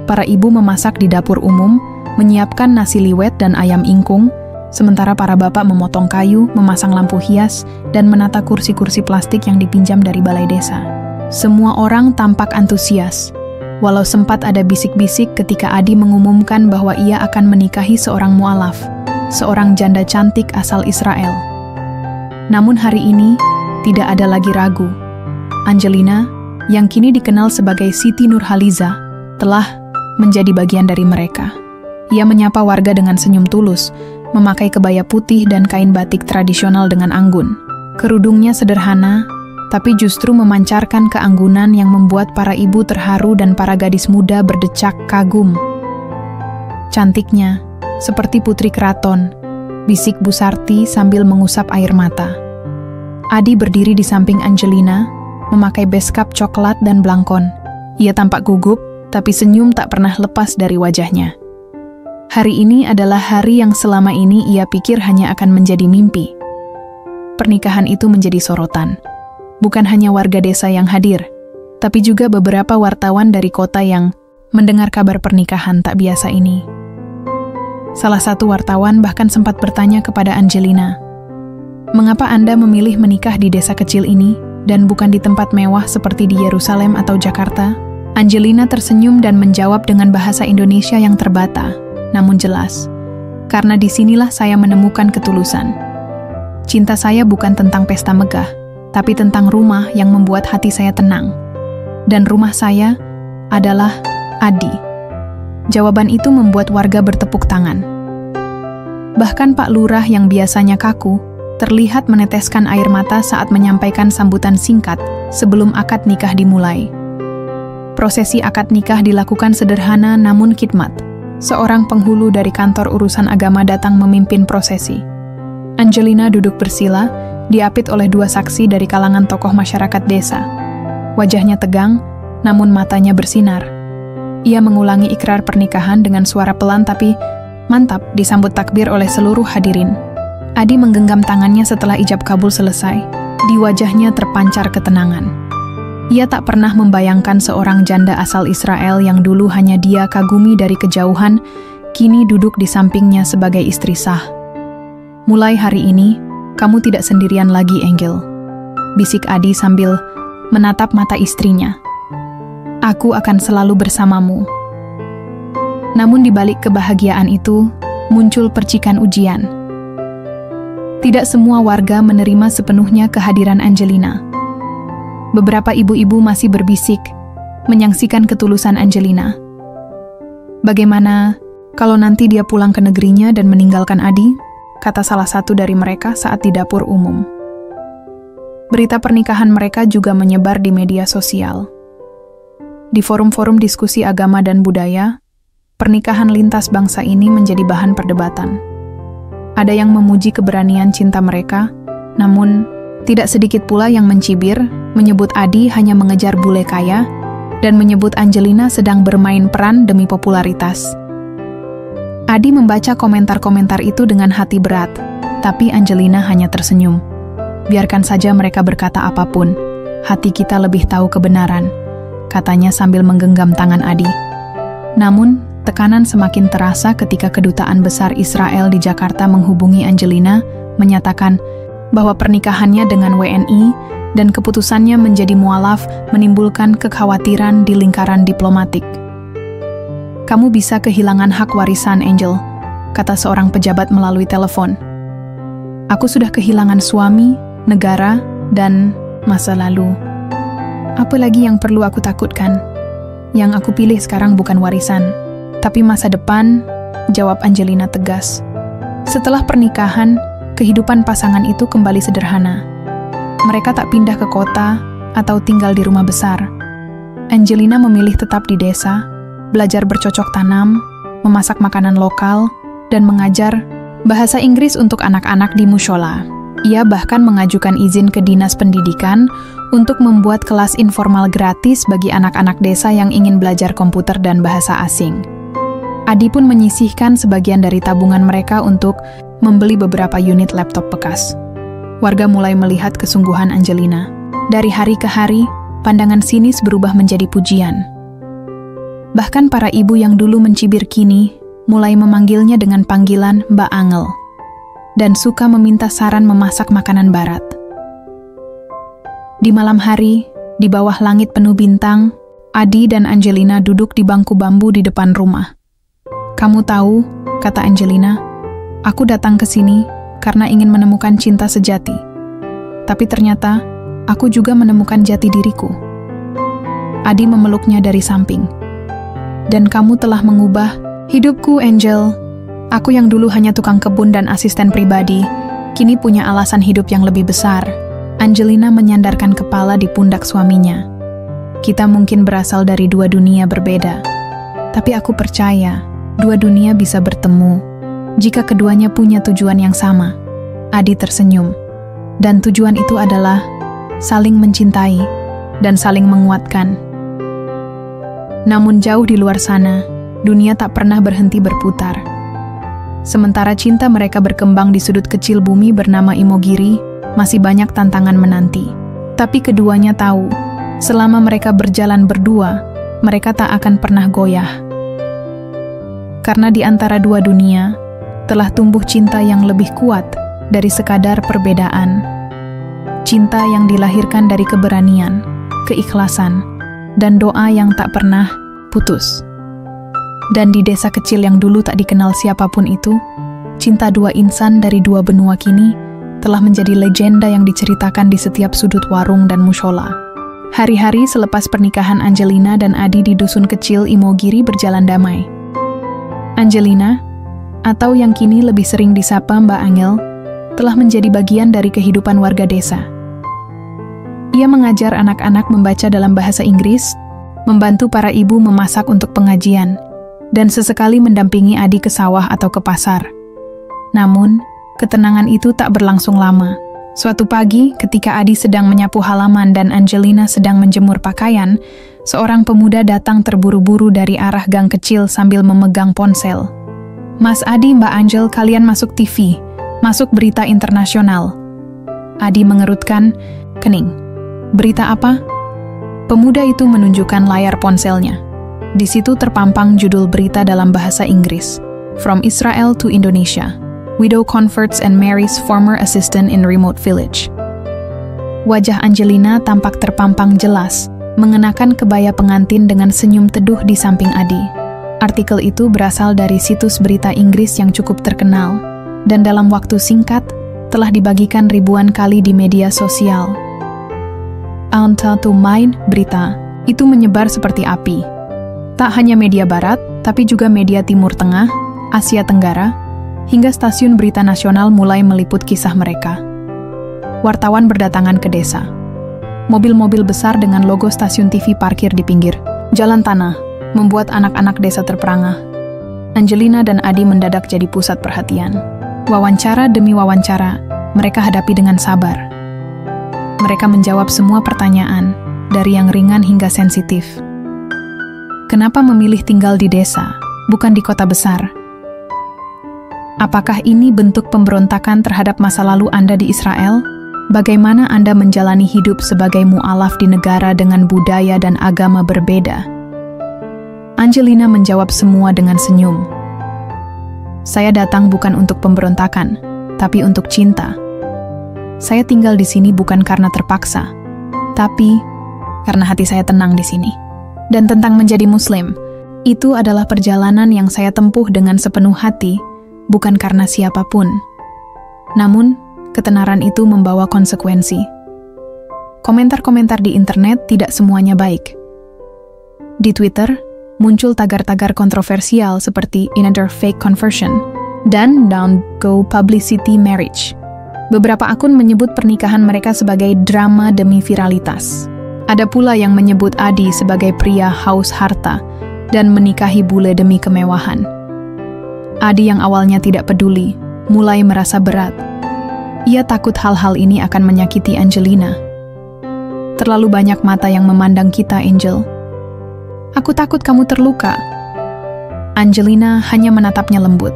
Para ibu memasak di dapur umum, menyiapkan nasi liwet dan ayam ingkung, sementara para bapak memotong kayu, memasang lampu hias, dan menata kursi-kursi plastik yang dipinjam dari balai desa. Semua orang tampak antusias, walau sempat ada bisik-bisik ketika Adi mengumumkan bahwa ia akan menikahi seorang mualaf, seorang janda cantik asal Israel. Namun hari ini, tidak ada lagi ragu. Angelina, yang kini dikenal sebagai Siti Nurhaliza, telah menjadi bagian dari mereka. Ia menyapa warga dengan senyum tulus, memakai kebaya putih dan kain batik tradisional dengan anggun. Kerudungnya sederhana, tapi justru memancarkan keanggunan yang membuat para ibu terharu dan para gadis muda berdecak kagum. Cantiknya, seperti putri keraton, bisik Bu Sarti sambil mengusap air mata. Adi berdiri di samping Angelina, memakai beskap coklat dan blangkon. Ia tampak gugup, tapi senyum tak pernah lepas dari wajahnya. Hari ini adalah hari yang selama ini ia pikir hanya akan menjadi mimpi. Pernikahan itu menjadi sorotan. Bukan hanya warga desa yang hadir, tapi juga beberapa wartawan dari kota yang mendengar kabar pernikahan tak biasa ini. Salah satu wartawan bahkan sempat bertanya kepada Angelina, "Mengapa Anda memilih menikah di desa kecil ini dan bukan di tempat mewah seperti di Yerusalem atau Jakarta?" Angelina tersenyum dan menjawab dengan bahasa Indonesia yang terbata, namun jelas, "Karena disinilah saya menemukan ketulusan. Cinta saya bukan tentang pesta megah, tapi tentang rumah yang membuat hati saya tenang. Dan rumah saya adalah Adi." Jawaban itu membuat warga bertepuk tangan. Bahkan Pak Lurah yang biasanya kaku, terlihat meneteskan air mata saat menyampaikan sambutan singkat sebelum akad nikah dimulai. Prosesi akad nikah dilakukan sederhana namun khidmat. Seorang penghulu dari kantor urusan agama datang memimpin prosesi. Angelina duduk bersila, diapit oleh dua saksi dari kalangan tokoh masyarakat desa. Wajahnya tegang, namun matanya bersinar. Ia mengulangi ikrar pernikahan dengan suara pelan tapi mantap disambut takbir oleh seluruh hadirin. Adi menggenggam tangannya setelah ijab kabul selesai. Di wajahnya terpancar ketenangan. Ia tak pernah membayangkan seorang janda asal Israel yang dulu hanya dia kagumi dari kejauhan, kini duduk di sampingnya sebagai istri sah. "Mulai hari ini, kamu tidak sendirian lagi, Angel," bisik Adi sambil menatap mata istrinya. "Aku akan selalu bersamamu." Namun di balik kebahagiaan itu, muncul percikan ujian. Tidak semua warga menerima sepenuhnya kehadiran Angelina. Beberapa ibu-ibu masih berbisik, menyaksikan ketulusan Angelina. "Bagaimana kalau nanti dia pulang ke negerinya dan meninggalkan Adi?" kata salah satu dari mereka saat di dapur umum. Berita pernikahan mereka juga menyebar di media sosial. Di forum-forum diskusi agama dan budaya, pernikahan lintas bangsa ini menjadi bahan perdebatan. Ada yang memuji keberanian cinta mereka, namun tidak sedikit pula yang mencibir, menyebut Adi hanya mengejar bule kaya, dan menyebut Angelina sedang bermain peran demi popularitas. Adi membaca komentar-komentar itu dengan hati berat, tapi Angelina hanya tersenyum. "Biarkan saja mereka berkata apapun, hati kita lebih tahu kebenaran," katanya sambil menggenggam tangan Adi. Namun, tekanan semakin terasa ketika Kedutaan Besar Israel di Jakarta menghubungi Angelina, menyatakan bahwa pernikahannya dengan WNI dan keputusannya menjadi mualaf menimbulkan kekhawatiran di lingkaran diplomatik. "Kamu bisa kehilangan hak warisan, Angel," kata seorang pejabat melalui telepon. "Aku sudah kehilangan suami, negara, dan masa lalu. Apa lagi yang perlu aku takutkan? Yang aku pilih sekarang bukan warisan, tapi masa depan," jawab Angelina tegas. Setelah pernikahan, kehidupan pasangan itu kembali sederhana. Mereka tak pindah ke kota atau tinggal di rumah besar. Angelina memilih tetap di desa, belajar bercocok tanam, memasak makanan lokal, dan mengajar bahasa Inggris untuk anak-anak di mushola. Ia bahkan mengajukan izin ke Dinas Pendidikan untuk membuat kelas informal gratis bagi anak-anak desa yang ingin belajar komputer dan bahasa asing. Adi pun menyisihkan sebagian dari tabungan mereka untuk membeli beberapa unit laptop bekas. Warga mulai melihat kesungguhan Angelina. Dari hari ke hari, pandangan sinis berubah menjadi pujian. Bahkan para ibu yang dulu mencibir kini mulai memanggilnya dengan panggilan Mbak Angel dan suka meminta saran memasak makanan barat. Di malam hari, di bawah langit penuh bintang, Adi dan Angelina duduk di bangku bambu di depan rumah. "Kamu tahu," kata Angelina, "aku datang ke sini karena ingin menemukan cinta sejati. Tapi ternyata, aku juga menemukan jati diriku." Adi memeluknya dari samping. "Dan kamu telah mengubah hidupku, Angel. Aku yang dulu hanya tukang kebun dan asisten pribadi, kini punya alasan hidup yang lebih besar." Angelina menyandarkan kepala di pundak suaminya. "Kita mungkin berasal dari dua dunia berbeda, tapi aku percaya dua dunia bisa bertemu jika keduanya punya tujuan yang sama." Adi tersenyum. "Dan tujuan itu adalah saling mencintai dan saling menguatkan." Namun jauh di luar sana, dunia tak pernah berhenti berputar. Sementara cinta mereka berkembang di sudut kecil bumi bernama Imogiri, masih banyak tantangan menanti. Tapi keduanya tahu, selama mereka berjalan berdua, mereka tak akan pernah goyah. Karena di antara dua dunia, telah tumbuh cinta yang lebih kuat dari sekadar perbedaan. Cinta yang dilahirkan dari keberanian, keikhlasan, dan doa yang tak pernah putus. Dan di desa kecil yang dulu tak dikenal siapapun itu, cinta dua insan dari dua benua kini telah menjadi legenda yang diceritakan di setiap sudut warung dan mushola. Hari-hari selepas pernikahan Angelina dan Adi di dusun kecil Imogiri berjalan damai. Angelina, atau yang kini lebih sering disapa Mbak Angel, telah menjadi bagian dari kehidupan warga desa. Ia mengajar anak-anak membaca dalam bahasa Inggris, membantu para ibu memasak untuk pengajian, dan sesekali mendampingi Adi ke sawah atau ke pasar. Namun, ketenangan itu tak berlangsung lama. Suatu pagi, ketika Adi sedang menyapu halaman dan Angelina sedang menjemur pakaian, seorang pemuda datang terburu-buru dari arah gang kecil sambil memegang ponsel. "Mas Adi, Mbak Angel, kalian masuk TV, masuk berita internasional." Adi mengerutkan kening. "Berita apa?" Pemuda itu menunjukkan layar ponselnya. Di situ terpampang judul berita dalam bahasa Inggris, "From Israel to Indonesia. Widow comforts and marries former assistant in remote village." Wajah Angelina tampak terpampang jelas, mengenakan kebaya pengantin dengan senyum teduh di samping Adi. Artikel itu berasal dari situs berita Inggris yang cukup terkenal, dan dalam waktu singkat telah dibagikan ribuan kali di media sosial. Berita itu menyebar seperti api. Tak hanya media barat, tapi juga media Timur Tengah, Asia Tenggara, hingga stasiun berita nasional mulai meliput kisah mereka. Wartawan berdatangan ke desa. Mobil-mobil besar dengan logo stasiun TV parkir di pinggir jalan tanah, membuat anak-anak desa terperangah. Angelina dan Adi mendadak jadi pusat perhatian. Wawancara demi wawancara, mereka hadapi dengan sabar. Mereka menjawab semua pertanyaan, dari yang ringan hingga sensitif. Kenapa memilih tinggal di desa, bukan di kota besar? Apakah ini bentuk pemberontakan terhadap masa lalu Anda di Israel? Bagaimana Anda menjalani hidup sebagai mu'alaf di negara dengan budaya dan agama berbeda? Angelina menjawab semua dengan senyum. "Saya datang bukan untuk pemberontakan, tapi untuk cinta. Saya tinggal di sini bukan karena terpaksa, tapi karena hati saya tenang di sini." Dan tentang menjadi Muslim, itu adalah perjalanan yang saya tempuh dengan sepenuh hati, bukan karena siapapun. Namun, ketenaran itu membawa konsekuensi. Komentar-komentar di internet tidak semuanya baik. Di Twitter, muncul tagar-tagar kontroversial seperti "Another fake conversion" dan "Don't go publicity marriage." Beberapa akun menyebut pernikahan mereka sebagai drama demi viralitas. Ada pula yang menyebut Adi sebagai pria haus harta dan menikahi bule demi kemewahan. Adi yang awalnya tidak peduli, mulai merasa berat. Ia takut hal-hal ini akan menyakiti Angelina. "Terlalu banyak mata yang memandang kita, Angel. Aku takut kamu terluka." Angelina hanya menatapnya lembut.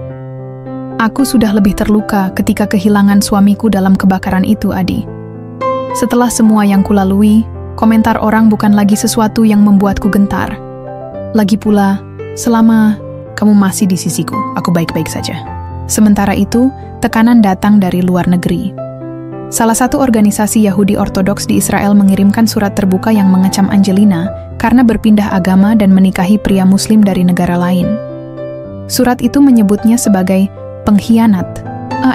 "Aku sudah lebih terluka ketika kehilangan suamiku dalam kebakaran itu, Adi. Setelah semua yang kulalui, komentar orang bukan lagi sesuatu yang membuatku gentar. Lagi pula, selama kamu masih di sisiku, aku baik-baik saja." Sementara itu, tekanan datang dari luar negeri. Salah satu organisasi Yahudi Ortodoks di Israel mengirimkan surat terbuka yang mengecam Angelina karena berpindah agama dan menikahi pria Muslim dari negara lain. Surat itu menyebutnya sebagai pengkhianat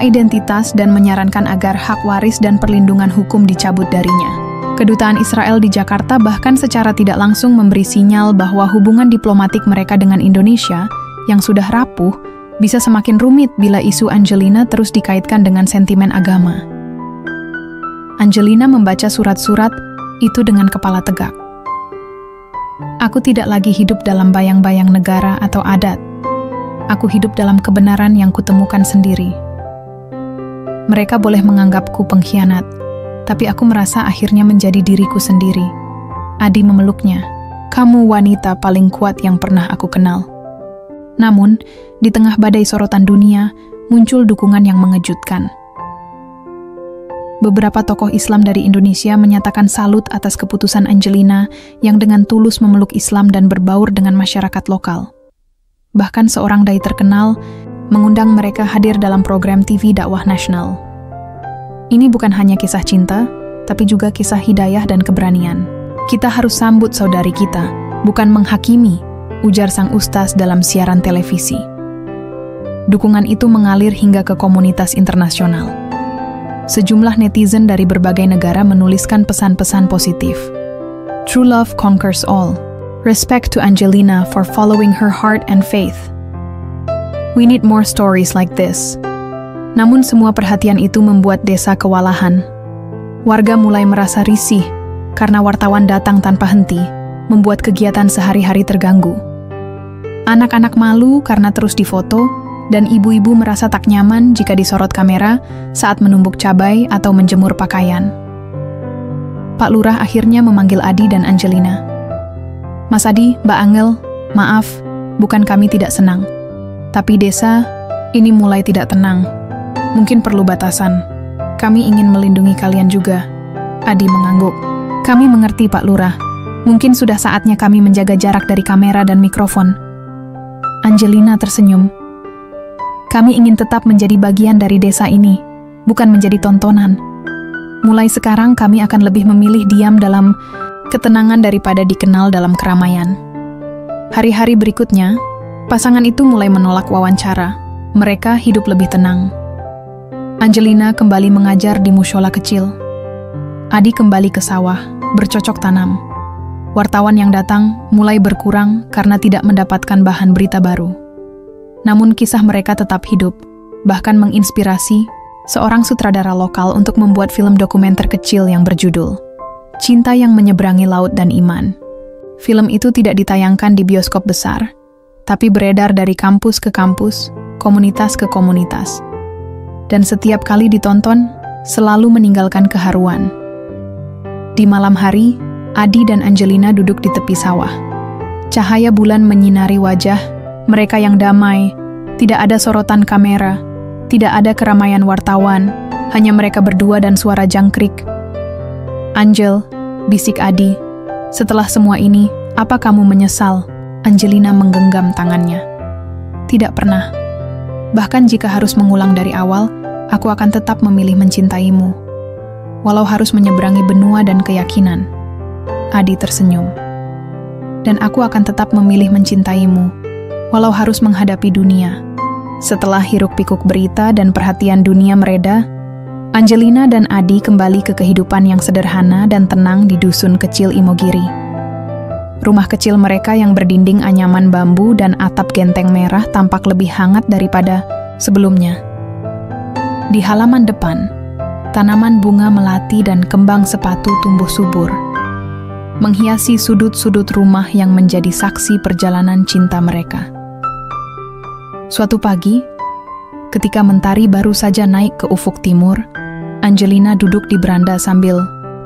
identitas dan menyarankan agar hak waris dan perlindungan hukum dicabut darinya. Kedutaan Israel di Jakarta bahkan secara tidak langsung memberi sinyal bahwa hubungan diplomatik mereka dengan Indonesia, yang sudah rapuh, bisa semakin rumit bila isu Angelina terus dikaitkan dengan sentimen agama. Angelina membaca surat-surat itu dengan kepala tegak. "Aku tidak lagi hidup dalam bayang-bayang negara atau adat. Aku hidup dalam kebenaran yang kutemukan sendiri. Mereka boleh menganggapku pengkhianat, tapi aku merasa akhirnya menjadi diriku sendiri." Adi memeluknya. "Kamu wanita paling kuat yang pernah aku kenal." Namun, di tengah badai sorotan dunia, muncul dukungan yang mengejutkan. Beberapa tokoh Islam dari Indonesia menyatakan salut atas keputusan Angelina yang dengan tulus memeluk Islam dan berbaur dengan masyarakat lokal. Bahkan seorang dai terkenal mengundang mereka hadir dalam program TV dakwah nasional. Ini bukan hanya kisah cinta, tapi juga kisah hidayah dan keberanian. Kita harus sambut saudari kita, bukan menghakimi, ujar sang ustaz dalam siaran televisi. Dukungan itu mengalir hingga ke komunitas internasional. Sejumlah netizen dari berbagai negara menuliskan pesan-pesan positif. True love conquers all. Respect to Angelina for following her heart and faith. We need more stories like this. Namun semua perhatian itu membuat desa kewalahan. Warga mulai merasa risih karena wartawan datang tanpa henti, membuat kegiatan sehari-hari terganggu. Anak-anak malu karena terus difoto, dan ibu-ibu merasa tak nyaman jika disorot kamera saat menumbuk cabai atau menjemur pakaian. Pak Lurah akhirnya memanggil Adi dan Angelina. Mas Adi, Mbak Angel, maaf, bukan kami tidak senang. Tapi desa ini mulai tidak tenang. Mungkin perlu batasan. Kami ingin melindungi kalian juga. Adi mengangguk. Kami mengerti Pak Lurah. Mungkin sudah saatnya kami menjaga jarak dari kamera dan mikrofon. Angelina tersenyum. Kami ingin tetap menjadi bagian dari desa ini, bukan menjadi tontonan. Mulai sekarang kami akan lebih memilih diam dalam ketenangan daripada dikenal dalam keramaian. Hari-hari berikutnya, pasangan itu mulai menolak wawancara. Mereka hidup lebih tenang. Angelina kembali mengajar di mushola kecil. Adi kembali ke sawah, bercocok tanam. Wartawan yang datang mulai berkurang karena tidak mendapatkan bahan berita baru. Namun kisah mereka tetap hidup, bahkan menginspirasi seorang sutradara lokal untuk membuat film dokumenter kecil yang berjudul Cinta yang Menyeberangi Laut dan Iman. Film itu tidak ditayangkan di bioskop besar, tapi beredar dari kampus ke kampus, komunitas ke komunitas. Dan setiap kali ditonton, selalu meninggalkan keharuan. Di malam hari, Adi dan Angelina duduk di tepi sawah. Cahaya bulan menyinari wajah mereka yang damai, tidak ada sorotan kamera, tidak ada keramaian wartawan, hanya mereka berdua dan suara jangkrik. Angel, bisik Adi, setelah semua ini, apa kamu menyesal? Angelina menggenggam tangannya. Tidak pernah. Bahkan jika harus mengulang dari awal, aku akan tetap memilih mencintaimu. Walau harus menyeberangi benua dan keyakinan. Adi tersenyum. Dan aku akan tetap memilih mencintaimu, walau harus menghadapi dunia. Setelah hiruk-pikuk berita dan perhatian dunia mereda, Angelina dan Adi kembali ke kehidupan yang sederhana dan tenang di dusun kecil Imogiri. Rumah kecil mereka yang berdinding anyaman bambu dan atap genteng merah tampak lebih hangat daripada sebelumnya. Di halaman depan, tanaman bunga melati dan kembang sepatu tumbuh subur, menghiasi sudut-sudut rumah yang menjadi saksi perjalanan cinta mereka. Suatu pagi, ketika mentari baru saja naik ke ufuk timur, Angelina duduk di beranda sambil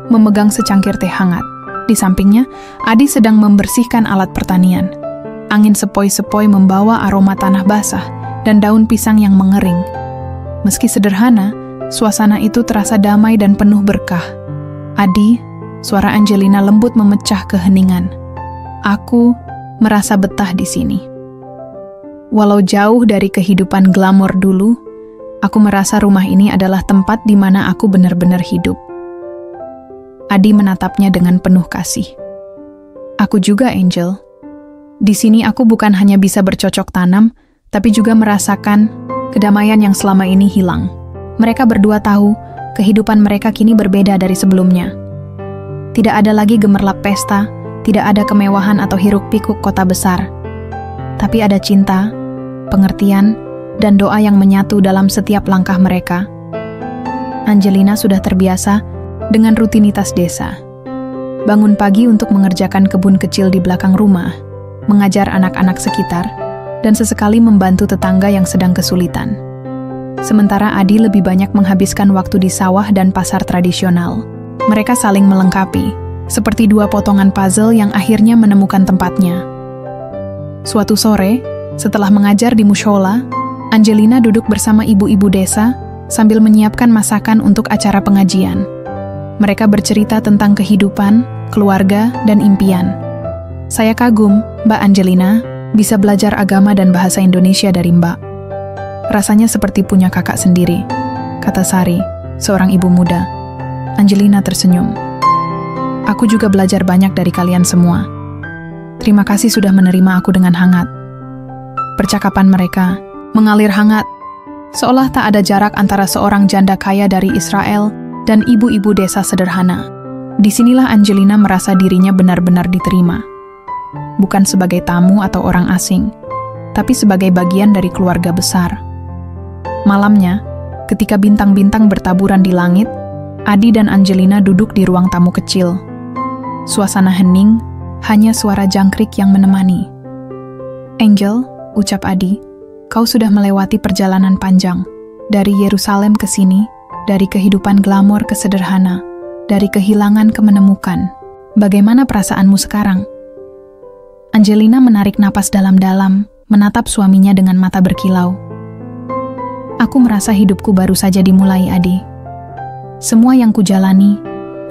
memegang secangkir teh hangat. Di sampingnya, Adi sedang membersihkan alat pertanian. Angin sepoi-sepoi membawa aroma tanah basah dan daun pisang yang mengering. Meski sederhana, suasana itu terasa damai dan penuh berkah. Adi, suara Angelina lembut memecah keheningan. Aku merasa betah di sini. Walau jauh dari kehidupan glamor dulu, aku merasa rumah ini adalah tempat di mana aku benar-benar hidup. Adi menatapnya dengan penuh kasih. Aku juga, Angel. Di sini aku bukan hanya bisa bercocok tanam, tapi juga merasakan kedamaian yang selama ini hilang. Mereka berdua tahu kehidupan mereka kini berbeda dari sebelumnya. Tidak ada lagi gemerlap pesta, tidak ada kemewahan atau hiruk-pikuk kota besar. Tapi ada cinta, pengertian, dan doa yang menyatu dalam setiap langkah mereka. Angelina sudah terbiasa dengan rutinitas desa. Bangun pagi untuk mengerjakan kebun kecil di belakang rumah, mengajar anak-anak sekitar, dan sesekali membantu tetangga yang sedang kesulitan. Sementara Adi lebih banyak menghabiskan waktu di sawah dan pasar tradisional. Mereka saling melengkapi, seperti dua potongan puzzle yang akhirnya menemukan tempatnya. Suatu sore, Setelah mengajar di mushola, Angelina duduk bersama ibu-ibu desa sambil menyiapkan masakan untuk acara pengajian. Mereka bercerita tentang kehidupan, keluarga, dan impian. Saya kagum, Mbak Angelina, bisa belajar agama dan bahasa Indonesia dari Mbak. Rasanya seperti punya kakak sendiri, kata Sari, seorang ibu muda. Angelina tersenyum. Aku juga belajar banyak dari kalian semua. Terima kasih sudah menerima aku dengan hangat. Percakapan mereka mengalir hangat, seolah tak ada jarak antara seorang janda kaya dari Israel dan ibu-ibu desa sederhana. Disinilah Angelina merasa dirinya benar-benar diterima. Bukan sebagai tamu atau orang asing, tapi sebagai bagian dari keluarga besar. Malamnya, ketika bintang-bintang bertaburan di langit, Adi dan Angelina duduk di ruang tamu kecil. Suasana hening, hanya suara jangkrik yang menemani. Angel, ucap Adi, kau sudah melewati perjalanan panjang. Dari Yerusalem ke sini, dari kehidupan glamor ke sederhana, dari kehilangan ke menemukan. Bagaimana perasaanmu sekarang? Angelina menarik napas dalam-dalam, menatap suaminya dengan mata berkilau. Aku merasa hidupku baru saja dimulai, Adi. Semua yang kujalani,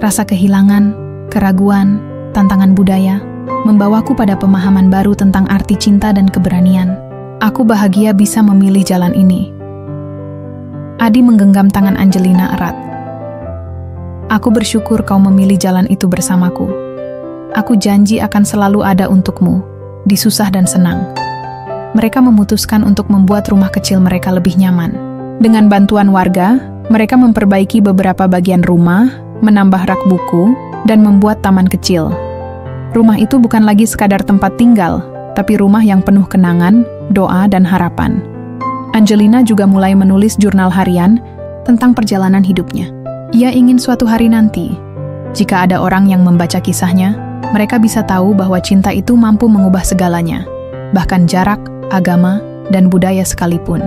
rasa kehilangan, keraguan, tantangan budaya, membawaku pada pemahaman baru tentang arti cinta dan keberanian. Aku bahagia bisa memilih jalan ini. Adi menggenggam tangan Angelina erat. Aku bersyukur kau memilih jalan itu bersamaku. Aku janji akan selalu ada untukmu, di susah dan senang. Mereka memutuskan untuk membuat rumah kecil mereka lebih nyaman. Dengan bantuan warga, mereka memperbaiki beberapa bagian rumah, menambah rak buku, dan membuat taman kecil. Rumah itu bukan lagi sekadar tempat tinggal, tapi rumah yang penuh kenangan, doa, dan harapan. Angelina juga mulai menulis jurnal harian tentang perjalanan hidupnya. Ia ingin suatu hari nanti, jika ada orang yang membaca kisahnya, mereka bisa tahu bahwa cinta itu mampu mengubah segalanya, bahkan jarak, agama, dan budaya sekalipun.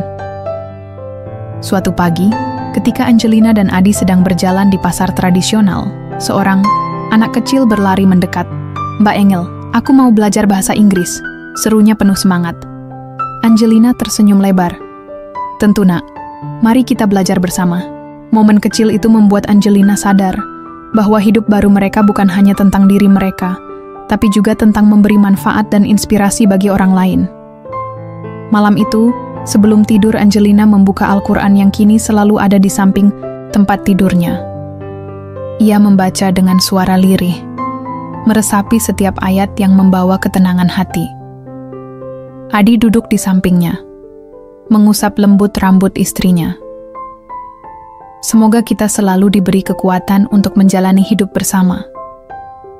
Suatu pagi, ketika Angelina dan Adi sedang berjalan di pasar tradisional, seorang anak kecil berlari mendekat. Mbak Engel, aku mau belajar bahasa Inggris, serunya penuh semangat. Angelina tersenyum lebar. Tentu nak, mari kita belajar bersama. Momen kecil itu membuat Angelina sadar bahwa hidup baru mereka bukan hanya tentang diri mereka, tapi juga tentang memberi manfaat dan inspirasi bagi orang lain. Malam itu, sebelum tidur Angelina membuka Al-Quran yang kini selalu ada di samping tempat tidurnya. Ia membaca dengan suara lirih, meresapi setiap ayat yang membawa ketenangan hati. Adi duduk di sampingnya, mengusap lembut rambut istrinya. Semoga kita selalu diberi kekuatan untuk menjalani hidup bersama.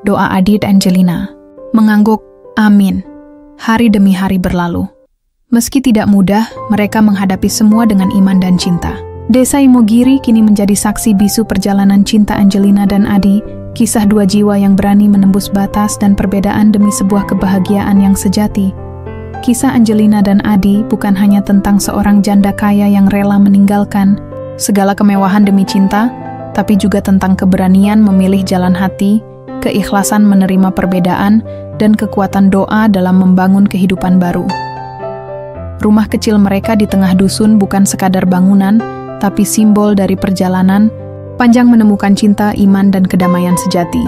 Doa Adi dan Angelina. Mengangguk, amin. Hari demi hari berlalu. Meski tidak mudah, mereka menghadapi semua dengan iman dan cinta. Desa Imogiri kini menjadi saksi bisu perjalanan cinta Angelina dan Adi, kisah dua jiwa yang berani menembus batas dan perbedaan demi sebuah kebahagiaan yang sejati. Kisah Angelina dan Adi bukan hanya tentang seorang janda kaya yang rela meninggalkan segala kemewahan demi cinta, tapi juga tentang keberanian memilih jalan hati, keikhlasan menerima perbedaan, dan kekuatan doa dalam membangun kehidupan baru. Rumah kecil mereka di tengah dusun bukan sekadar bangunan, tapi simbol dari perjalanan panjang menemukan cinta, iman, dan kedamaian sejati.